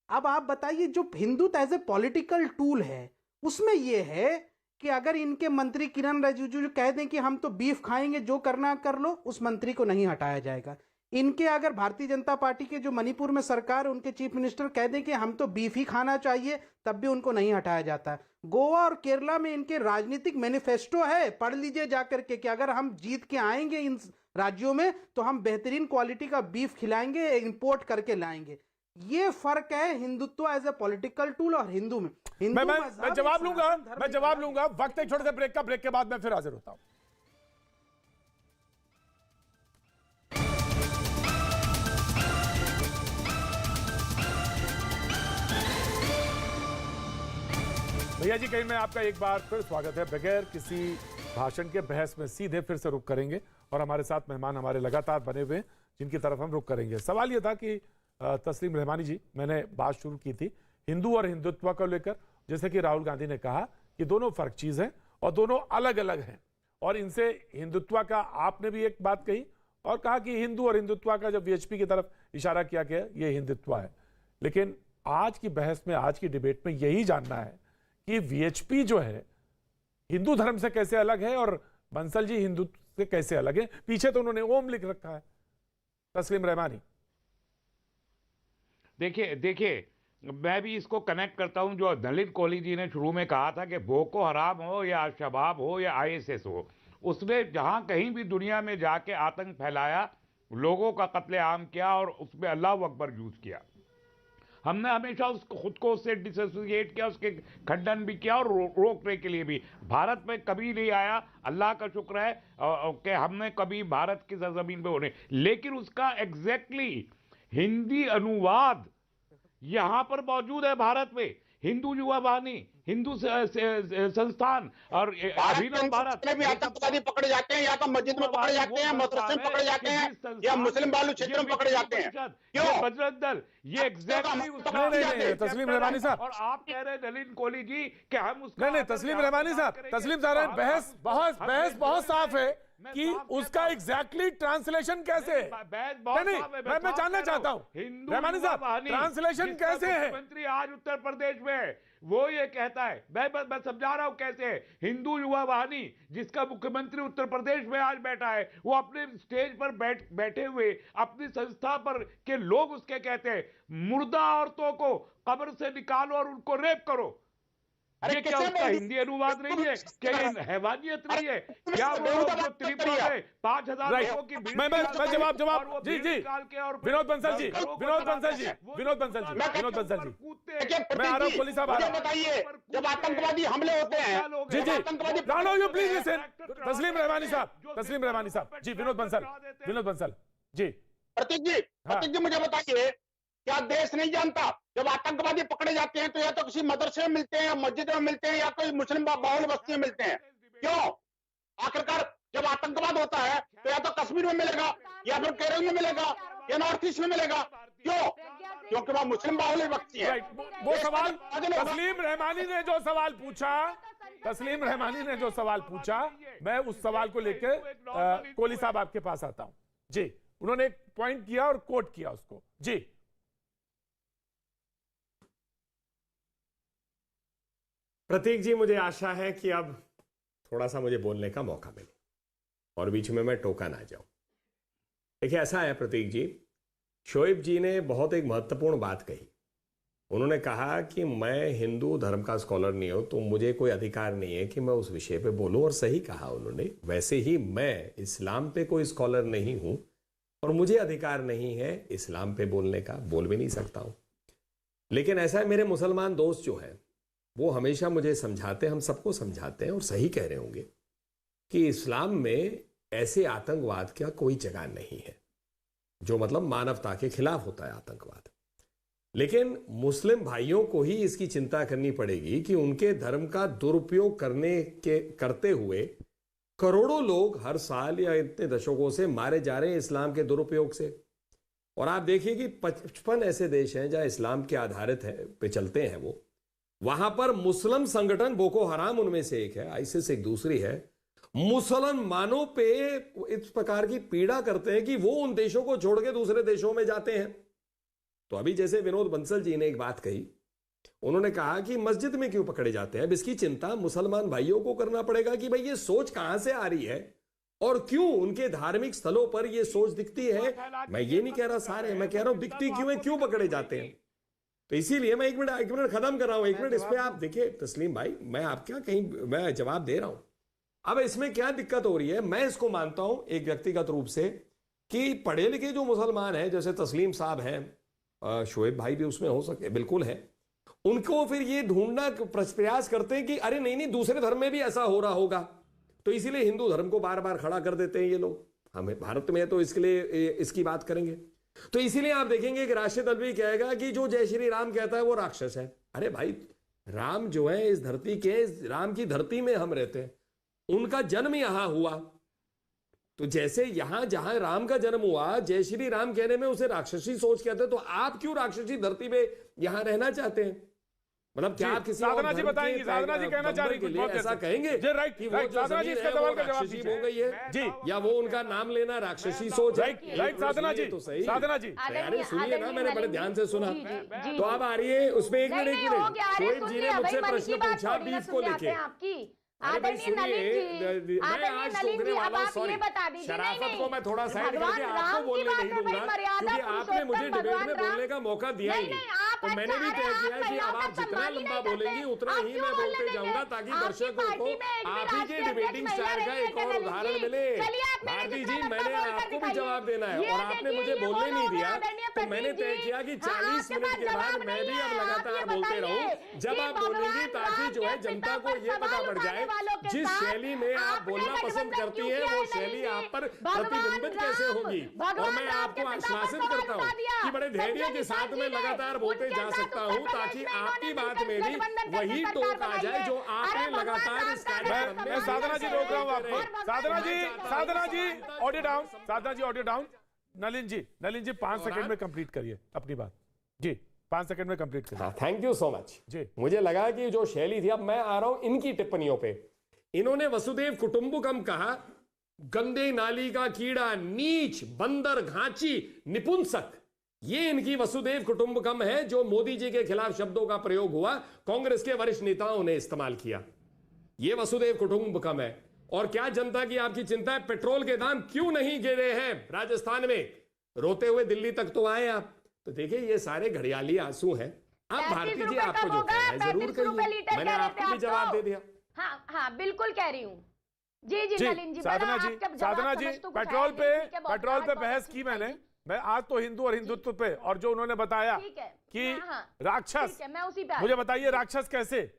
अब आप बताइए, जो Hindutva as a political tool है, उसमें यह है कि अगर इनके मंत्री किरण रिजिजू कह दें कि हम तो बीफ खाएंगे, जो करना कर लो, उस मंत्री को नहीं हटाया जाएगा। इनके अगर भारतीय जनता पार्टी के जो मणिपुर में सरकार, उनके चीफ मिनिस्टर कह दें कि हम तो बीफ ही खाना चाहिए, तब भी उनको नहीं हटाया जाता। गोवा और केरला में इनके राजनीतिक मैनिफेस्टो है, पढ़ लीजिए जाकर के, कि अगर हम जीत के आएंगे इन राज्यों में तो हम बेहतरीन क्वालिटी का बीफ खिलाएंगे, इंपोर्ट करके लाएंगे। ये फर्क है Hindutva as a political tool और हिंदू में। मैं जवाब लूंगा। वक्त एक छोटे से ब्रेक का, ब्रेक के बाद मैं फिर हाजिर होता हूं। भैया जी, कहीं में आपका एक बार फिर स्वागत है। बगैर किसी भाषण के बहस में सीधे फिर से रुक करेंगे और हमारे साथ मेहमान हमारे लगातार बने हुए जिनकी तरफ हम रुख करेंगे। सवाल यह था कि तस्लीम रहमानी जी, मैंने बात शुरू की थी हिंदू और हिंदुत्व को लेकर, जैसे कि राहुल गांधी ने कहा कि दोनों फर्क चीज है और दोनों अलग अलग हैं, और इनसे हिंदुत्व का आपने भी एक बात कही और कहा कि हिंदू और हिंदुत्व का जब वीएचपी की तरफ इशारा किया गया ये हिंदुत्व है। लेकिन आज की बहस में, आज की डिबेट में यही जानना है कि वीएचपी जो है हिंदू धर्म से कैसे अलग है और बंसल जी हिंदू से कैसे अलग है। पीछे तो उन्होंने ओम लिख रखा है। तस्लीम रहमानी। देखिए मैं भी इसको कनेक्ट करता हूं जो नलिन कोहली जी ने शुरू में कहा था कि बोको हराम हो या शबाब हो या आईएसएस हो, उसने जहां कहीं भी दुनिया में जाके आतंक फैलाया, लोगों का कत्लेआम किया और उसमें अल्लाह अकबर यूज किया। हमने हमेशा उसको खुद को उससे डिसोसिएट किया, उसके खंडन भी किया और रोकने के लिए भी। भारत में कभी नहीं आया, अल्लाह का शुक्र है कि हमने कभी भारत की सरजमीन पे होने, लेकिन उसका एग्जैक्टली हिंदी अनुवाद यहां पर मौजूद है भारत में। हिंदू युवा वाहिनी, हिंदू संस्थान और अभिनव भारत में भी आतंकवादी पकड़े जाते हैं, या तो मस्जिद में पकड़े जाते हैं, मदरसे में पकड़े जाते हैं, या मुस्लिम बालू क्षेत्र में पकड़े जाते हैं। क्यों बजरंग दल ये एग्जैक्टली तस्लीम रहमानी साहब, और आप कह रहे हैं नलिन कोहली जी कि हम उसका नहीं तस्लीम रहमानी साहब, तस्लीम साहब, बहस बहुत साफ है कि उसका एग्जैक्टली ट्रांसलेशन कैसे है। मैं जानना चाहता हूं रहमानी साहब, ट्रांसलेशन कैसे है। मुख्यमंत्री आज उत्तर प्रदेश में है, वो ये कहता है, मैं समझा रहा हूं कैसे है। हिंदू युवा वाहिनी जिसका मुख्यमंत्री उत्तर प्रदेश में आज बैठा है, वो अपने स्टेज पर बैठे हुए अपनी संस्था पर के लोग उसके कहते हैं मुर्दा औरतों को कब्र से निकालो और उनको रेप करो। ये क्या उसका हिंदी अनुवाद नहीं है? क्या ये हैवानियत नहीं है? क्या वो लोग जो त्रिपुरा में 5000 लोगों की भीड़, मैं जवाब जी विनोद बंसल जी, मैं आ रहा हूं, कोहली साहब आ रहा हूं। बताइए, जब आतंकवादी हमले होते हैं, जी यू प्लीज लिसन। तस्लीम रहमानी साहब, जी विनोद बंसल जी। प्रतीक जी मुझे बताइए, क्या देश नहीं जानता जब आतंकवादी पकड़े जाते हैं तो या तो किसी मदरसे में मिलते हैं, या मस्जिद में मिलते हैं, या कोई मुस्लिम बाहुल बस्ती में मिलते हैं? क्यों? आखिरकार जब आतंकवाद होता है तो या तो कश्मीर में मिलेगा, या फिर केरल में मिलेगा, या नॉर्थ ईस्ट में मिलेगा। क्यों? क्योंकि वह मुस्लिम बाहुल बस्ती है। वो सवाल तस्लीम रहमानी ने जो सवाल पूछा, मैं उस सवाल को लेकर कोहली साहब आपके पास आता हूं। जी, उन्होंने एक पॉइंट किया और कोट किया उसको। जी प्रतीक जी, मुझे आशा है कि अब थोड़ा सा मुझे बोलने का मौका मिले और बीच में मैं टोका ना जाऊं। देखिए ऐसा है प्रतीक जी, शोएब जी ने बहुत एक महत्वपूर्ण बात कही। उन्होंने कहा कि मैं हिंदू धर्म का स्कॉलर नहीं हूं, तो मुझे कोई अधिकार नहीं है कि मैं उस विषय पे बोलूं, और सही कहा उन्होंने। वैसे ही मैं इस्लाम पे कोई स्कॉलर नहीं हूं और मुझे अधिकार नहीं है इस्लाम पे बोलने का, बोल भी नहीं सकता हूं। लेकिन ऐसा है, मेरे मुसलमान दोस्त जो हैं वो हमेशा मुझे समझाते हैं, हम सबको समझाते हैं और सही कह रहे होंगे, कि इस्लाम में ऐसे आतंकवाद का कोई जगह नहीं है, जो मतलब मानवता के खिलाफ होता है आतंकवाद। लेकिन मुस्लिम भाइयों को ही इसकी चिंता करनी पड़ेगी कि उनके धर्म का दुरुपयोग करते हुए करोड़ों लोग हर साल या इतने दशकों से मारे जा रहे हैं इस्लाम के दुरुपयोग से। और आप देखिए कि 55 ऐसे देश हैं जहां इस्लाम के आधारित है पे चलते हैं वो, वहां पर मुस्लिम संगठन बोको हराम उनमें से एक है, आईसिस एक दूसरी है, मुसलमानों पे इस प्रकार की पीड़ा करते हैं कि वो उन देशों को छोड़ के दूसरे देशों में जाते हैं। तो अभी जैसे विनोद बंसल जी ने एक बात कही, उन्होंने कहा कि मस्जिद में क्यों पकड़े जाते हैं। अब इसकी चिंता मुसलमान भाइयों को करना पड़ेगा कि भाई ये सोच कहां से आ रही है और क्यों उनके धार्मिक स्थलों पर ये सोच दिखती है। मैं ये नहीं कह रहा सारे, मैं कह रहा हूं दिखती क्यों है, क्यों पकड़े जाते हैं। तो इसीलिए मैं एक मिनट खत्म कर रहा हूं, एक मिनट इस पे आप देखिए तस्लीम भाई, मैं आपका कहीं मैं जवाब दे रहा हूं। अब इसमें क्या दिक्कत हो रही है, मैं इसको मानता हूं एक व्यक्तिगत रूप से कि पढ़े लिखे जो मुसलमान हैं, जैसे तस्लीम साहब हैं, शोएब भाई भी उसमें हो सके बिल्कुल है, उनको फिर ये ढूंढना प्रयास करते हैं कि अरे नहीं दूसरे धर्म में भी ऐसा हो रहा होगा, तो इसीलिए हिंदू धर्म को बार बार खड़ा कर देते हैं ये लोग। हमें भारत में तो इसके लिए इसकी बात करेंगे, तो इसीलिए आप देखेंगे कि राशिद अल्वी कहेगा कि जो जय श्री राम कहता है वो राक्षस है। अरे भाई, राम जो है इस धरती के, इस राम की धरती में हम रहते हैं, उनका जन्म यहां हुआ, तो जैसे यहां जहां राम का जन्म हुआ, जय श्री राम कहने में उसे राक्षसी सोच कहते हैं, तो आप क्यों राक्षसी धरती पे यहां रहना चाहते हैं? मतलब क्या आप किसी साधना जी बताएंगी, साधना जी कहना चाह रही के लिए ऐसा कहेंगे जी, राइट, कि वो राइट, जो साधना जी जमीन इसका है वो सवाल का जवाब राक्षसी दीजिए। हो गई है जी, या वो उनका नाम लेना राक्षसी सोच है? राइट, साधना जी, तो सही। साधना जी, अरे सुनिए ना, मैंने बड़े ध्यान से सुना। जी, जी, जी, तो आप आ रही है उसमें एक मिनट नहीं, हो गया, अरे शोएब सुन जी ने लिया भाई, मुझसे मन की प्रश्न बात पूछा थोड़ी ना बीफ को सुन जाते लेके। हैं आपकी। अरे भाई आदरणीय नलिन सुनिए, जी, मैं आदरणीय आज नलिन टोकने जी, वाला अब हूं, आप सॉरी, ये बता दीजिए। शराफत नहीं, को मैं थोड़ा साइड भगवान करके राम आपको की बोलने बात नहीं है भाई, दूंगा, मर्यादा क्योंकि आपने मुझे पुरुषोत्तम डिबेट में भगवान बोलने राम। का मौका दिया ही नहीं, नहीं। आप तो मैंने भी अच्छा, तय अरे किया है आप कि अब महिलाओं आप का जितना सम्मान ही लंबा नहीं बोलेंगी करते। उतना आप ही क्यों मैं बोलने बोलते देंगे? जाऊंगा, ताकि आपकी दर्शकों को पार्टी में एक भी आप ही के राष्ट्रीय डिबेटिंग अध्यक्ष स्टाइल का महिला एक और रही है उदाहरण नलिन मिले। जी। चलिए, आप मेरे भारती जितना जी, लंबा मैंने बोलकर आपको भी दिखाइए। जवाब देना है ये और आपने देखिए, मुझे ये बोलने बोलो नहीं हो दिया, गया आदरणीय तो मैंने प्रतीक तय जी। किया कि हाँ, 40 आपके मिनट पास के बाद जवाब मैं भी नहीं अब है। लगातार आप ये बोलते रहूं। बताइए जब कि आप बोलेंगी भगवान ताकि राम जो है के जनता पिता को पर ये पता सवाल पड़ उठाने जाए वालों के जिस साथ शैली में आप आपने बोलना पसंद गठबंधन करती क्यों है किया वो है शैली नलिन आप जी? पर भगवान प्रतिबिंबित कैसे राम, होगी? और भगवान मैं राम आपको के पिता पर आश्वासित सवाल करता उठा हूं दिया। कि बड़े धैर्य संजय के साथ निषाद मैं जी ने लगातार बोलते उनके जा साथ सकता उत्तर हूं, ताकि प्रदेश में आपकी इन्होंने बात मिलकर में भी गठबंधन करके वही सरकार टोक आ बनाई जाए है। जो अरे आपने भगवान लगातार राम इस का कार्यक्रम मैं में साधना जी रोक रहा हूं आपको। और भगवान साधना राम जी, का साधना जी, समानता ऑडियो डाउन, साधना जी ऑडियो डाउन। नलिन जी 5 सेकंड में कंप्लीट करिए अपनी बात जी, 5 सेकंड में कंप्लीट करिए। हाँ, थैंक यू सो मच जी। मुझे लगा कि जो शैली थी, अब मैं आ रहा हूं इनकी टिप्पणियों पे। इन्होंने वसुदेव कुटुंबकम कहा, गंदे नाली का कीड़ा, नीच, बंदर, घांची, निपुंसक, ये इनकी वसुदेव कुटुंबकम है जो मोदी जी के खिलाफ शब्दों का प्रयोग हुआ, कांग्रेस के वरिष्ठ नेताओं ने इस्तेमाल किया। ये वसुदेव कुटुंबकम है। और क्या जनता की आपकी चिंता है? पेट्रोल के दाम क्यों नहीं गिरे हैं राजस्थान में? रोते हुए दिल्ली तक तो आए आप। तो देखिए, ये सारे घड़ियाली आंसू हैं। अब भारती जी आपको जो कहना है जरूर कहिए, मैंने आपको भी जवाब दे दिया। हाँ हाँ, बिल्कुल कह रही हूँ। जी जी नलिन जी, साधना बड़ा जी, आपका जवाब साधना जी, समझ तो कुछ पेट्रोल आया पे नहीं, ठीक है, बहुत पेट्रोल पे बहुत बहस अच्छी की बात मैंने। है। मैं आज तो हिंदू और हिंदुत्व पे, और जो उन्होंने बताया ठीक है, कि हाँ, हाँ, राक्षस, ठीक है, मैं उसी पे आ मुझे रही बताइए राक्षस कैसे?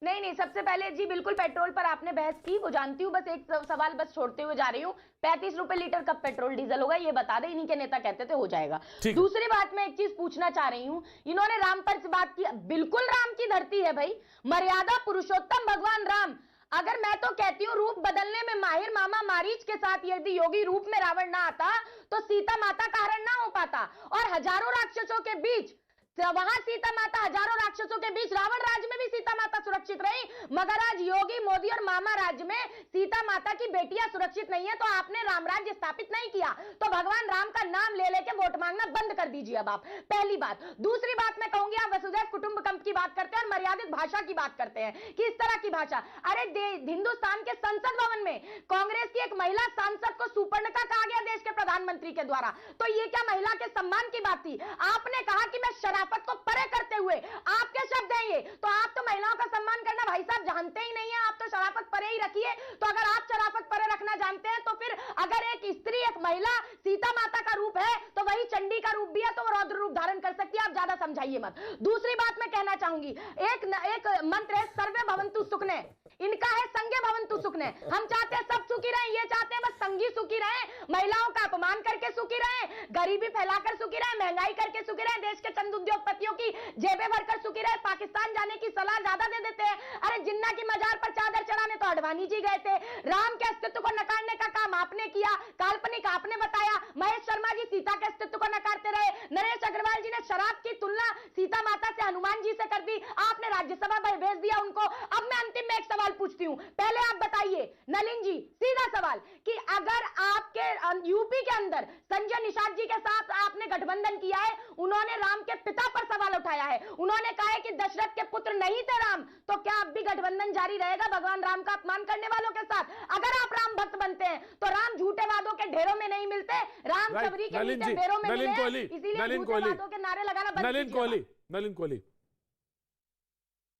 नहीं, सबसे पहले जी बिल्कुल पेट्रोल पर आपने बहस की, वो जानती हूँ, बस एक सवाल बस छोड़ते हुए जा रही हूँ। 35 रुपए लीटर कब पेट्रोल डीजल होगा ये बता दे, इन्हीं के नेता कहते थे हो जाएगा। दूसरी बात मैं एक चीज पूछना चाह रही हूँ, इन्होंने राम पर से बात की, बिल्कुल राम की धरती है भाई, मर्यादा पुरुषोत्तम भगवान राम। अगर मैं तो कहती हूँ रूप बदलने में माहिर मामा मारीच के साथ यदि योगी रूप में रावण ना आता तो सीता माता का हरण ना हो पाता, और हजारों राक्षसों के बीच वहां सीता माता, हजारों राक्षसों के बीच रावण राज्य में भी सीता माता सुरक्षित रही, मगर आज योगी मोदी और मामा राज्य में सीता माता की बेटियां सुरक्षित नहीं है, तो आपने राम राज्य स्थापित नहीं किया। तो भगवान राम का नाम ले लेके वोट मांगना बंद कर दीजिए अब आप, पहली बात। दूसरी बात मैं कहूंगी, आप वसुधैव कुटुंबकम की बात करते हैं और मर्यादित भाषा की बात करते हैं कि इस तरह की भाषा। अरे हिंदुस्तान के संसद भवन में कांग्रेस की एक महिला सांसद को सुपर्णका कहा गया देश के प्रधानमंत्री के द्वारा, तो ये क्या महिला के सम्मान की बात थी? आपने कहा कि मैं शराफत को परे करते हुए, आपके शब्द हैं ये, तो आप तो महिलाओं का सम्मान करना भाई साहब जानते ही नहीं है, आप तो शराफत परे ही रखिए। तो अगर आप शराफत परे रखना जानते हैं तो फिर अगर एक स्त्री, एक महिला सीता माता का रूप है तो वही चंडी का रूप भी है, तो वो रौद्र रूप धारण कर सकती है, आप ज्यादा समझाइए मत। दूसरी बात मैं कहना चाहूंगी, एक मंत्र है सर्वे भवन्तु सुखने, इनका है संगे भवन्तु सुखने। हम चाहते हैं सब सुखी रहें, ये चाहते हैं बस संगी सुखी रहें, महिलाओं का अपमान करके सुखी रहें, गरीबी फैलाकर सुखी रहें, महंगाई करके सुखी रहें, देश के चंद उद्योगपतियों की जेबें भरकर सुखी रहे, पाकिस्तान जाने की सलाह ज्यादा दे देते हैं। अरे जिन्ना की मजार पर चादर चढ़ाने तो अडवाणी जी गए थे, राम के अस्तित्व को नकारने का काम आपने किया, काल्पनिक आपने बताया, महेश शर्मा जी सीता के अस्तित्व को नकारते रहे, नरेश अग्रवाल जी ने शराब की तुलना सीता माता से हनुमान जी से कर दी, आपने राज्यसभा में भेज दिया उनको। अब मैं अंतिम में एक सवाल पूछती हूं, पहले आप बताइए नलिन जी, सीधा सवाल कि अगर आपके यूपी के अंदर संजय निषाद जी के साथ आपने गठबंधन किया है, उन्होंने राम के पिता पर सवाल उठाया है, उन्होंने कहा है कि दशरथ के पुत्र नहीं थे राम, तो क्या अब भी गठबंधन जारी रहेगा भगवान राम का अपमान करने वालों के साथ? अगर आप राम भक्त बनते हैं तो राम झूठे वादों के ढेरों में नहीं मिलते, राम सबरी के नीचे ढेरों में मिले, इसीलिए झूठे वादों के नारे लगाना बंद कीजिए। नलिन कोहली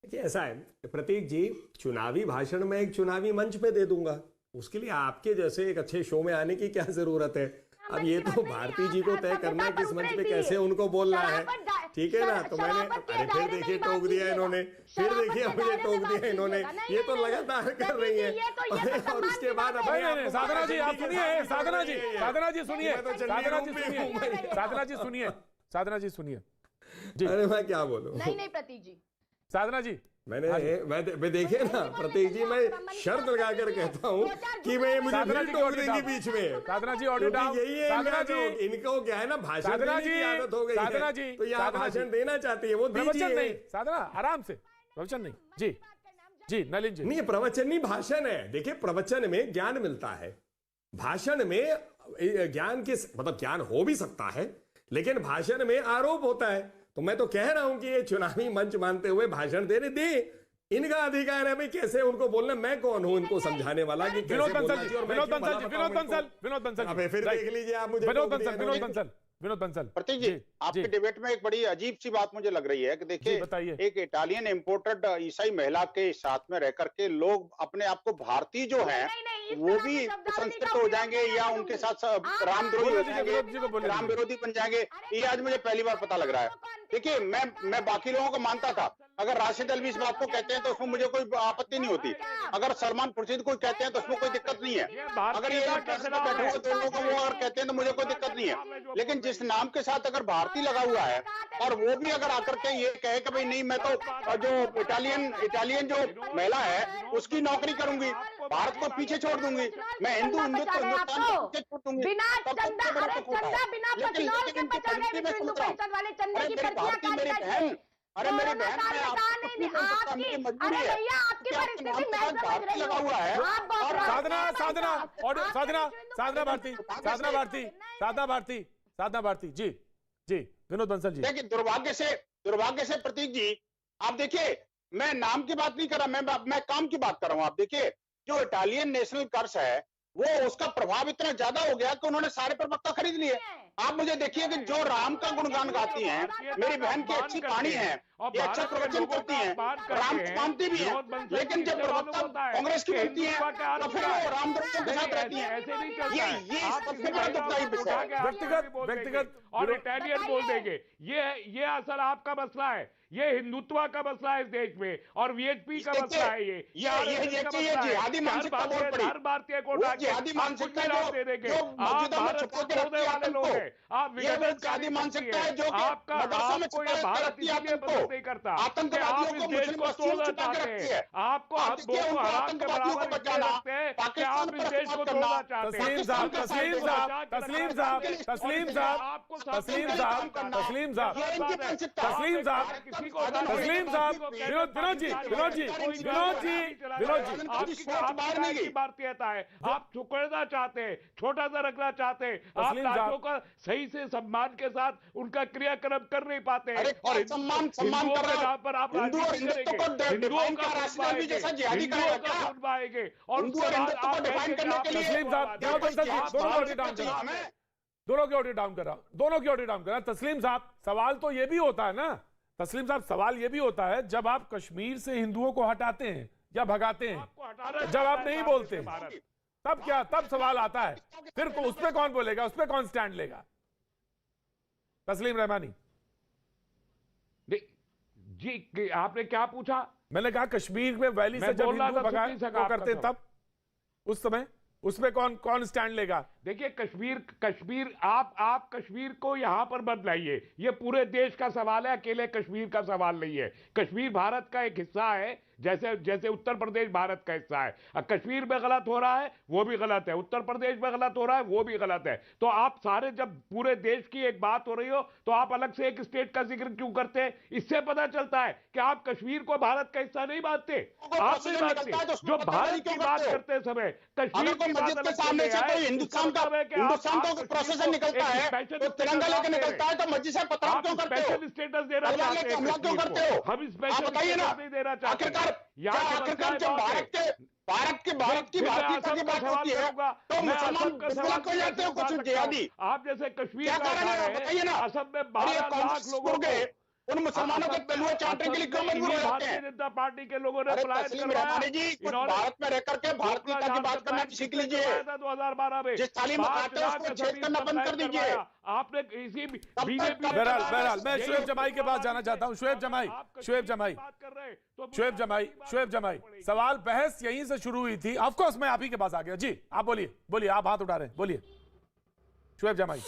ऐसा है प्रतीक जी, चुनावी भाषण में एक चुनावी मंच पे दे दूंगा, उसके लिए आपके जैसे एक अच्छे शो में आने की क्या जरूरत है? अब ये तो भारती जी को तय करना है किस मंच पे कैसे उनको बोलना है, ठीक है ना? तो मैंने, अरे फिर देखिए टोक दिया इन्होंने, फिर देखिए मुझे टोक दिया इन्होंने, ये तो लगातार कर रही है। और उसके बाद साधना जी आप सुनिए, साधना जी सुनिए, साधना जी सुनिए, साधना जी सुनिए, साधना जी सुनिए। अरे मैं क्या बोलूं? नहीं प्रतीक जी, साधना जी मैं देखिए ना प्रतीक जी, मैं शर्त लगाकर कहता हूँ कि मैं मुझे साधना फिर जी टोक ऑडियो देंगी डाउन। बीच में। साधना जी ऑडियो क्योंकि डाउन। यही है साधना इनका जी, इनको क्या है ना, भाषण साधना देने की जी, आदत हो गई साधना है। जी, तो यहाँ साधना भाषण जी। देना चाहती है वो प्रवचन दीजिए। नहीं साधना, आराम से, प्रवचन नहीं। जी जी नलिन जी। नहीं, ये प्रवचन नहीं भाषण है। देखिए, प्रवचन में ज्ञान मिलता है, भाषण में ज्ञान के मतलब ज्ञान हो भी सकता है, लेकिन भाषण में आरोप होता है। तो मैं तो कह रहा हूं कि ये चुनावी मंच मानते हुए भाषण देने दे, इनका अधिकार है भाई, कैसे उनको बोलना। मैं कौन हूं इनको समझाने वाला कि कैसे विनोद बोलना बंसल जी, चाहिए और मैं विनोद क्यों बंसल भला जी, बताऊं विनोद इनको। बंसल, विनोद बंसल अबे फिर राइट। देख लीजिए आप मुझे विनोद टोक बंसल, दिया विनोद इन्होंने। बंसल, विनोद बंसल। प्रतीक जी, आपकी डिबेट में एक बड़ी अजीब सी बात मुझे लग रही है कि जी, देखिए, बताइए। एक इटालियन इम्पोर्टेड ईसाई महिला के साथ में रह करके लोग अपने आप को भारतीय जो हैं वो भी संस्कृत हो जाएंगे या उनके साथ रामद्रोही हो विनोद जी को जाएंगे, बोलिए। राम विरोधी बन जाएंगे। ये आज मुझे पहली बार पता लग रहा है। देखिए, मैं बाकी लोगों को मानता था, अगर राशिद अल्वी इस बात को कहते हैं तो उसमें मुझे कोई आपत्ति नहीं होती। अगर सलमान खुर्शीद को कहते हैं तो उसमें कोई दिक्कत नहीं है। अगर ये बैठे हुए दो लोग वो अगर कहते हैं तो मुझे कोई दिक्कत नहीं है। लेकिन जिस नाम के साथ अगर भारतीय लगा हुआ है और वो भी अगर आकर के ये कहे कि भाई नहीं, मैं तो जो इटालियन जो महिला है उसकी नौकरी करूंगी, भारत को पीछे छोड़ दूंगी, मैं हिंदुत्व हिंदुस्तान को पीछे छोड़ दूंगी, बिना तब चंदा, सबसे बड़ा अरे दुख होता है। चंदा बिना लेकिन पचनौल के इनकी बचा रहे प्रवृत्ति में हिंदू सोच रहा हूं, परिषद वाले चंदे अरे की मेरी पर्चियां भारती, मेरी काट बहन, अरे मेरी कोरोना बहन, काल मैं में आपको कहा कुछ नहीं, नहीं बोल सकता, आपकी, मेरी मजबूरी अरे है। भैया आपकी कि आपके नाम परिस्थिति के मैं साथ समझ भारती रही लगा हूँ। हुआ है। आप बहुत और साधना, राजनीतिक साधना, हैं। ऑडियो, आप साधना, हिंदू साधना परिषद भारती, के साधना भारती, साधना भारती, साधना भारती। जी जी विनोद बंसल जी। देखिए, दुर्भाग्य से प्रतीक जी, आप देखिए, मैं नाम की बात नहीं कर रहा, मैं काम की बात कर रहा हूं। आप देखिए, जो इटालियन नेशनल कर्स है वो उसका प्रभाव इतना ज्यादा हो गया कि उन्होंने सारे प्रवक्ता खरीद लिए। आप मुझे देखिए कि जो राम का गुणगान गाती हैं, मेरी बहन की अच्छी वाणी है, ये अच्छा प्रवचन करती हैं, राम को मानती भी है, लेकिन जब प्रवक्ता कांग्रेस की बनती है तो फिर वो रामद्रोहियों के साथ रहती है। ये सबसे बड़ा दुखदायी विषय है। व्यक्तिगत और इटालियन बोल देंगे। ये असल आपका मसला है, ये हिंदुत्व का मसला है इस देश में, और वीएचपी का मसला है। ये जिहादी मानसिकता बोल पड़ी, हर भारतीय को वो जिहादी मानसिकता दे देंगे। जो मौजूदा में छुपा के रखती है वाले लोग आतंक हैं, आप को, ये वो जिहादी मानसिकता है जो कि मदरसा में आपको छुपा ये के भारत रखती है इसलिए आतंक पसंद को, नहीं करता, आतंकवादियों को मुस्लिम बस्तियों में छुपा के रखती है। आपको आप देखिए, बोको उनको हराम के आतंकवादियों को बराबर बचाना, रखते हैं कि पाकिस्तान आप इस पर देश को अटैक तोड़ना करना, चाहते हैं। तस्लीम साहब, तस्लीम साहब, तस्लीम साहब, तस्लीम साहब, तस्लीम साहब, तस्लीम साहब, ये इनकी मानसिकता है। तस्लीम साहब, किसी को तस्लीम साहब, विनोद जी, विनोद जी, विनोद जी, विनोद जी। आपकी सोच बाहर नहीं गई। भारतीयता है, आप छुकड़ना चाहते हैं, छोटा सा रखना चाहते हैं, आप तस्लीम साहब। राज्यों का सही से सम्मान के साथ उनका क्रियाक्रम कर नहीं पाते हैं। अरे और सम्मान हिंदुओं कर के रहा नाम पर आप हिंदू और राजनीति हिंदुत्व करेंगे, को डिफाइन कर राशिद अल्वी जैसा जिहादी करेगा क्या? सुनवाएंगे और हिंदू उसके और बाद हिंदुत्व आप को डिफाइन कहेंगे करने कि के लिए तस्लीम साहब, विनोद बंसल जी, दोनों की ऑडियो डाउन चाहिए करा, हमें। दोनों की ऑडियो डाउन करा, दोनों की ऑडियो डाउन करा। तस्लीम साहब, सवाल तो ये भी होता है ना, तस्लीम साहब, सवाल ये भी होता है, जब आप कश्मीर से हिंदुओं को हटाते हैं या भगाते हैं, आपको हटाना जब आप नहीं बोलते भारत। तब क्या, तब सवाल आता है, फिर उस पर कौन बोलेगा, उस पर कौन स्टैंड लेगा? तस्लीम रहमानी जी, आपने क्या पूछा? मैंने कहा कश्मीर में वैली से मैं जब बोल रहा हिंदू था, भगाए सुन नहीं सका वो आपका करते सवाल। तब उस समय उस पे कौन स्टैंड लेगा? देखिए, कश्मीर आप कश्मीर को यहां पर मत लाइए, ये पूरे देश का सवाल है, अकेले कश्मीर का सवाल नहीं है। कश्मीर भारत का एक हिस्सा है, जैसे उत्तर प्रदेश भारत का हिस्सा है। अब कश्मीर में गलत हो रहा है वो भी गलत है, उत्तर प्रदेश में गलत हो रहा है वो भी गलत है। तो आप सारे, जब पूरे देश की एक बात हो रही हो तो आप अलग से एक स्टेट का जिक्र क्यों करते हैं? इससे पता चलता है कि आप कश्मीर को भारत का हिस्सा नहीं मानते। आप नहीं मानते, जो भारत की बात करते समय कश्मीर की बात मस्जिद के अलग से सामने ले से आए, कोई इसका मतलब है कि हिंदुस्तान आप का कश्मीर प्रोसेसर को निकलता एक है, स्पेशल तो तिरंगा स्टेटस लेके दे रहे हैं। निकलता है, तो मस्जिद से पतंग आप क्यों करते हो? स्पेशल स्टेटस देना अल्लाह चाहते लेके हैं हमला क्यों कश्मीर करते को। हो? हम आप स्पेशल बताइए ना, स्टेटस नहीं देना चाहते। आखिरकार जब भारत की भारतीयता की बात होती है तो मुसलमान बिल्कुल को जाते हो कुछ जिहादी। आप जैसे कश्मीर क्या का कारण है, उठा रहे बताइए ना। हैं, असम में और ये 12 लाख कांग्रेस लोगों गए, को उन मुसलमानों के तलुए चाटने के लिए क्यों मजबूर हो जाते भारतीय हैं? जनता पार्टी के लोगों ने अरे पलायन तस्लीम करवाया। रहमानी जी, कुछ इन्होंने भारत में रह करके भारतीयता की बात करना भी सीख लीजिए। 2012 में जिस तालीम में 5 खाते हैं, लाख उसको असमीर छेद करना पर बंद कर बैन दीजिए। करवाया। आपने इसी बीजेपी बहरहाल मैं शुएब जमाई के पास जाना चाहता हूं। शुएब जमाई, शुएब जमाई, सवाल बहस यहीं से शुरू हुई थी। ऑफ कोर्स मैं आप ही के पास आ गया। जी आप बोलिए, आप हाथ उठा रहे हैं, बोलिए शुएब जमाई।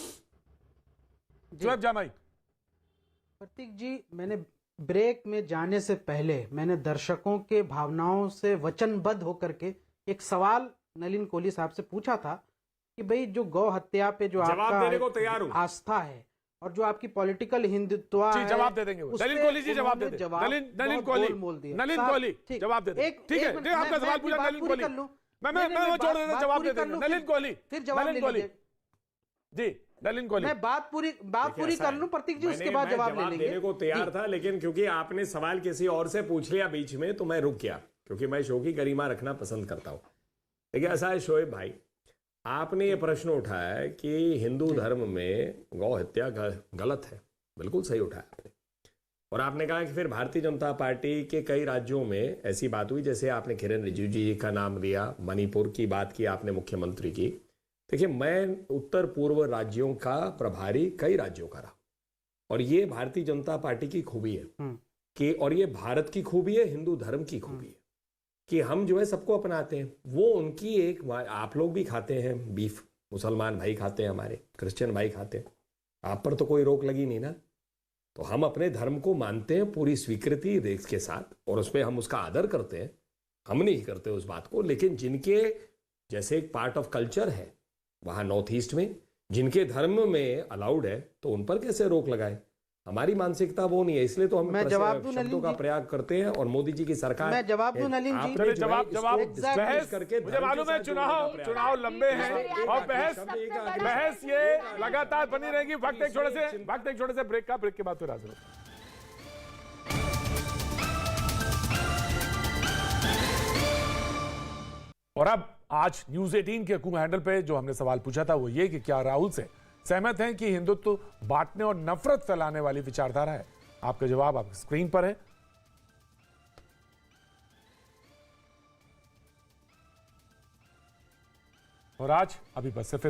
प्रतीक जी, मैंने ब्रेक में जाने से पहले मैंने दर्शकों के भावनाओं से वचनबद्ध होकर के एक सवाल नलिन कोहली साहब से पूछा था कि भाई जो गौ हत्या पे जो जवाब देने को तैयार आपका हूं। आस्था है और जो आपकी पॉलिटिकल हिंदुत्व जी है, जवाब दे देंगे वो। उस पे नलिन कोहली जी जवाब दे उन्होंने दें। जवाब नलिन बहुत कोहली गोलमोल दिया। नलिन साहब, कोहली ठीक, जवाब दे दें। एक- ठीक है एक मिनट, नहीं, आपका मैं सवाल अपनी पूछा बात नलिन पूरी कोहली कर लूं। मैं नहीं, छोड़ देता, बात जवाब पूरी दे कर देंगे लूं, नलिन फिर- कोहली फिर जवाब नलिन ले कोहली लीजिए। जी नलिन कोहली मैं बात पूरी देखिए, ऐसा कर है। लूं प्रतीक जी, उसके मैंने- बाद मैं जवाब ले लेंगे। देने को तैयार जी। था, लेकिन क्योंकि आपने सवाल किसी और से पूछ लिया बीच में तो मैं रुक गया, क्योंकि मैं शो की गरिमा रखना पसंद करता हूं। देखिए ऐसा है शोएब भाई, आपने ये प्रश्न उठाया है कि हिंदू धर्म में गौ हत्या गलत है। बिल्कुल सही उठाया आपने। और आपने कहा कि फिर भारतीय जनता पार्टी के कई राज्यों में ऐसी बात हुई, जैसे आपने किरेन रिजिजू जी का नाम लिया, मणिपुर की बात की आपने, मुख्यमंत्री की। देखिए मैं उत्तर पूर्व राज्यों का प्रभारी कई राज्यों का रहा, और ये भारतीय जनता पार्टी की खूबी है कि, और ये भारत की खूबी है, हिंदू धर्म की खूबी है कि हम जो है सबको अपनाते हैं। वो उनकी एक, आप लोग भी खाते हैं बीफ, मुसलमान भाई खाते हैं, हमारे क्रिश्चियन भाई खाते हैं, आप पर तो कोई रोक लगी नहीं ना। तो हम अपने धर्म को मानते हैं पूरी स्वीकृति देश के साथ, और उसमें हम उसका आदर करते हैं, हम नहीं करते उस बात को। लेकिन जिनके जैसे एक पार्ट ऑफ कल्चर है वहाँ नॉर्थ ईस्ट में, जिनके धर्म में अलाउड है, तो उन पर कैसे रोक लगाए? हमारी मानसिकता वो नहीं है, इसलिए तो हम मैं जवाब दूं शब्दों नलिन का जी? प्रयाग करते हैं। और मोदी जी की सरकार, मैं जवाब दूं नलिन जी? आपने चलिए जो है जवाब इसको बहस करके मुझे धर्म के मालूम है साथ जोड़ने का प्रयास। चुनाव लंबे हैं और बहस ये लगातार बनी रहेगी। वक्त एक छोटे से ब्रेक के बाद फिर हाजिर होते हैं। और अब आज न्यूज 18 के कुंभ हैंडल पे जो हमने सवाल पूछा था वो ये कि क्या राहुल से सहमत हैं कि हिंदुत्व बांटने और नफरत फैलाने वाली विचारधारा है? आपका जवाब आपकी स्क्रीन पर है। और आज अभी बस सिर्फ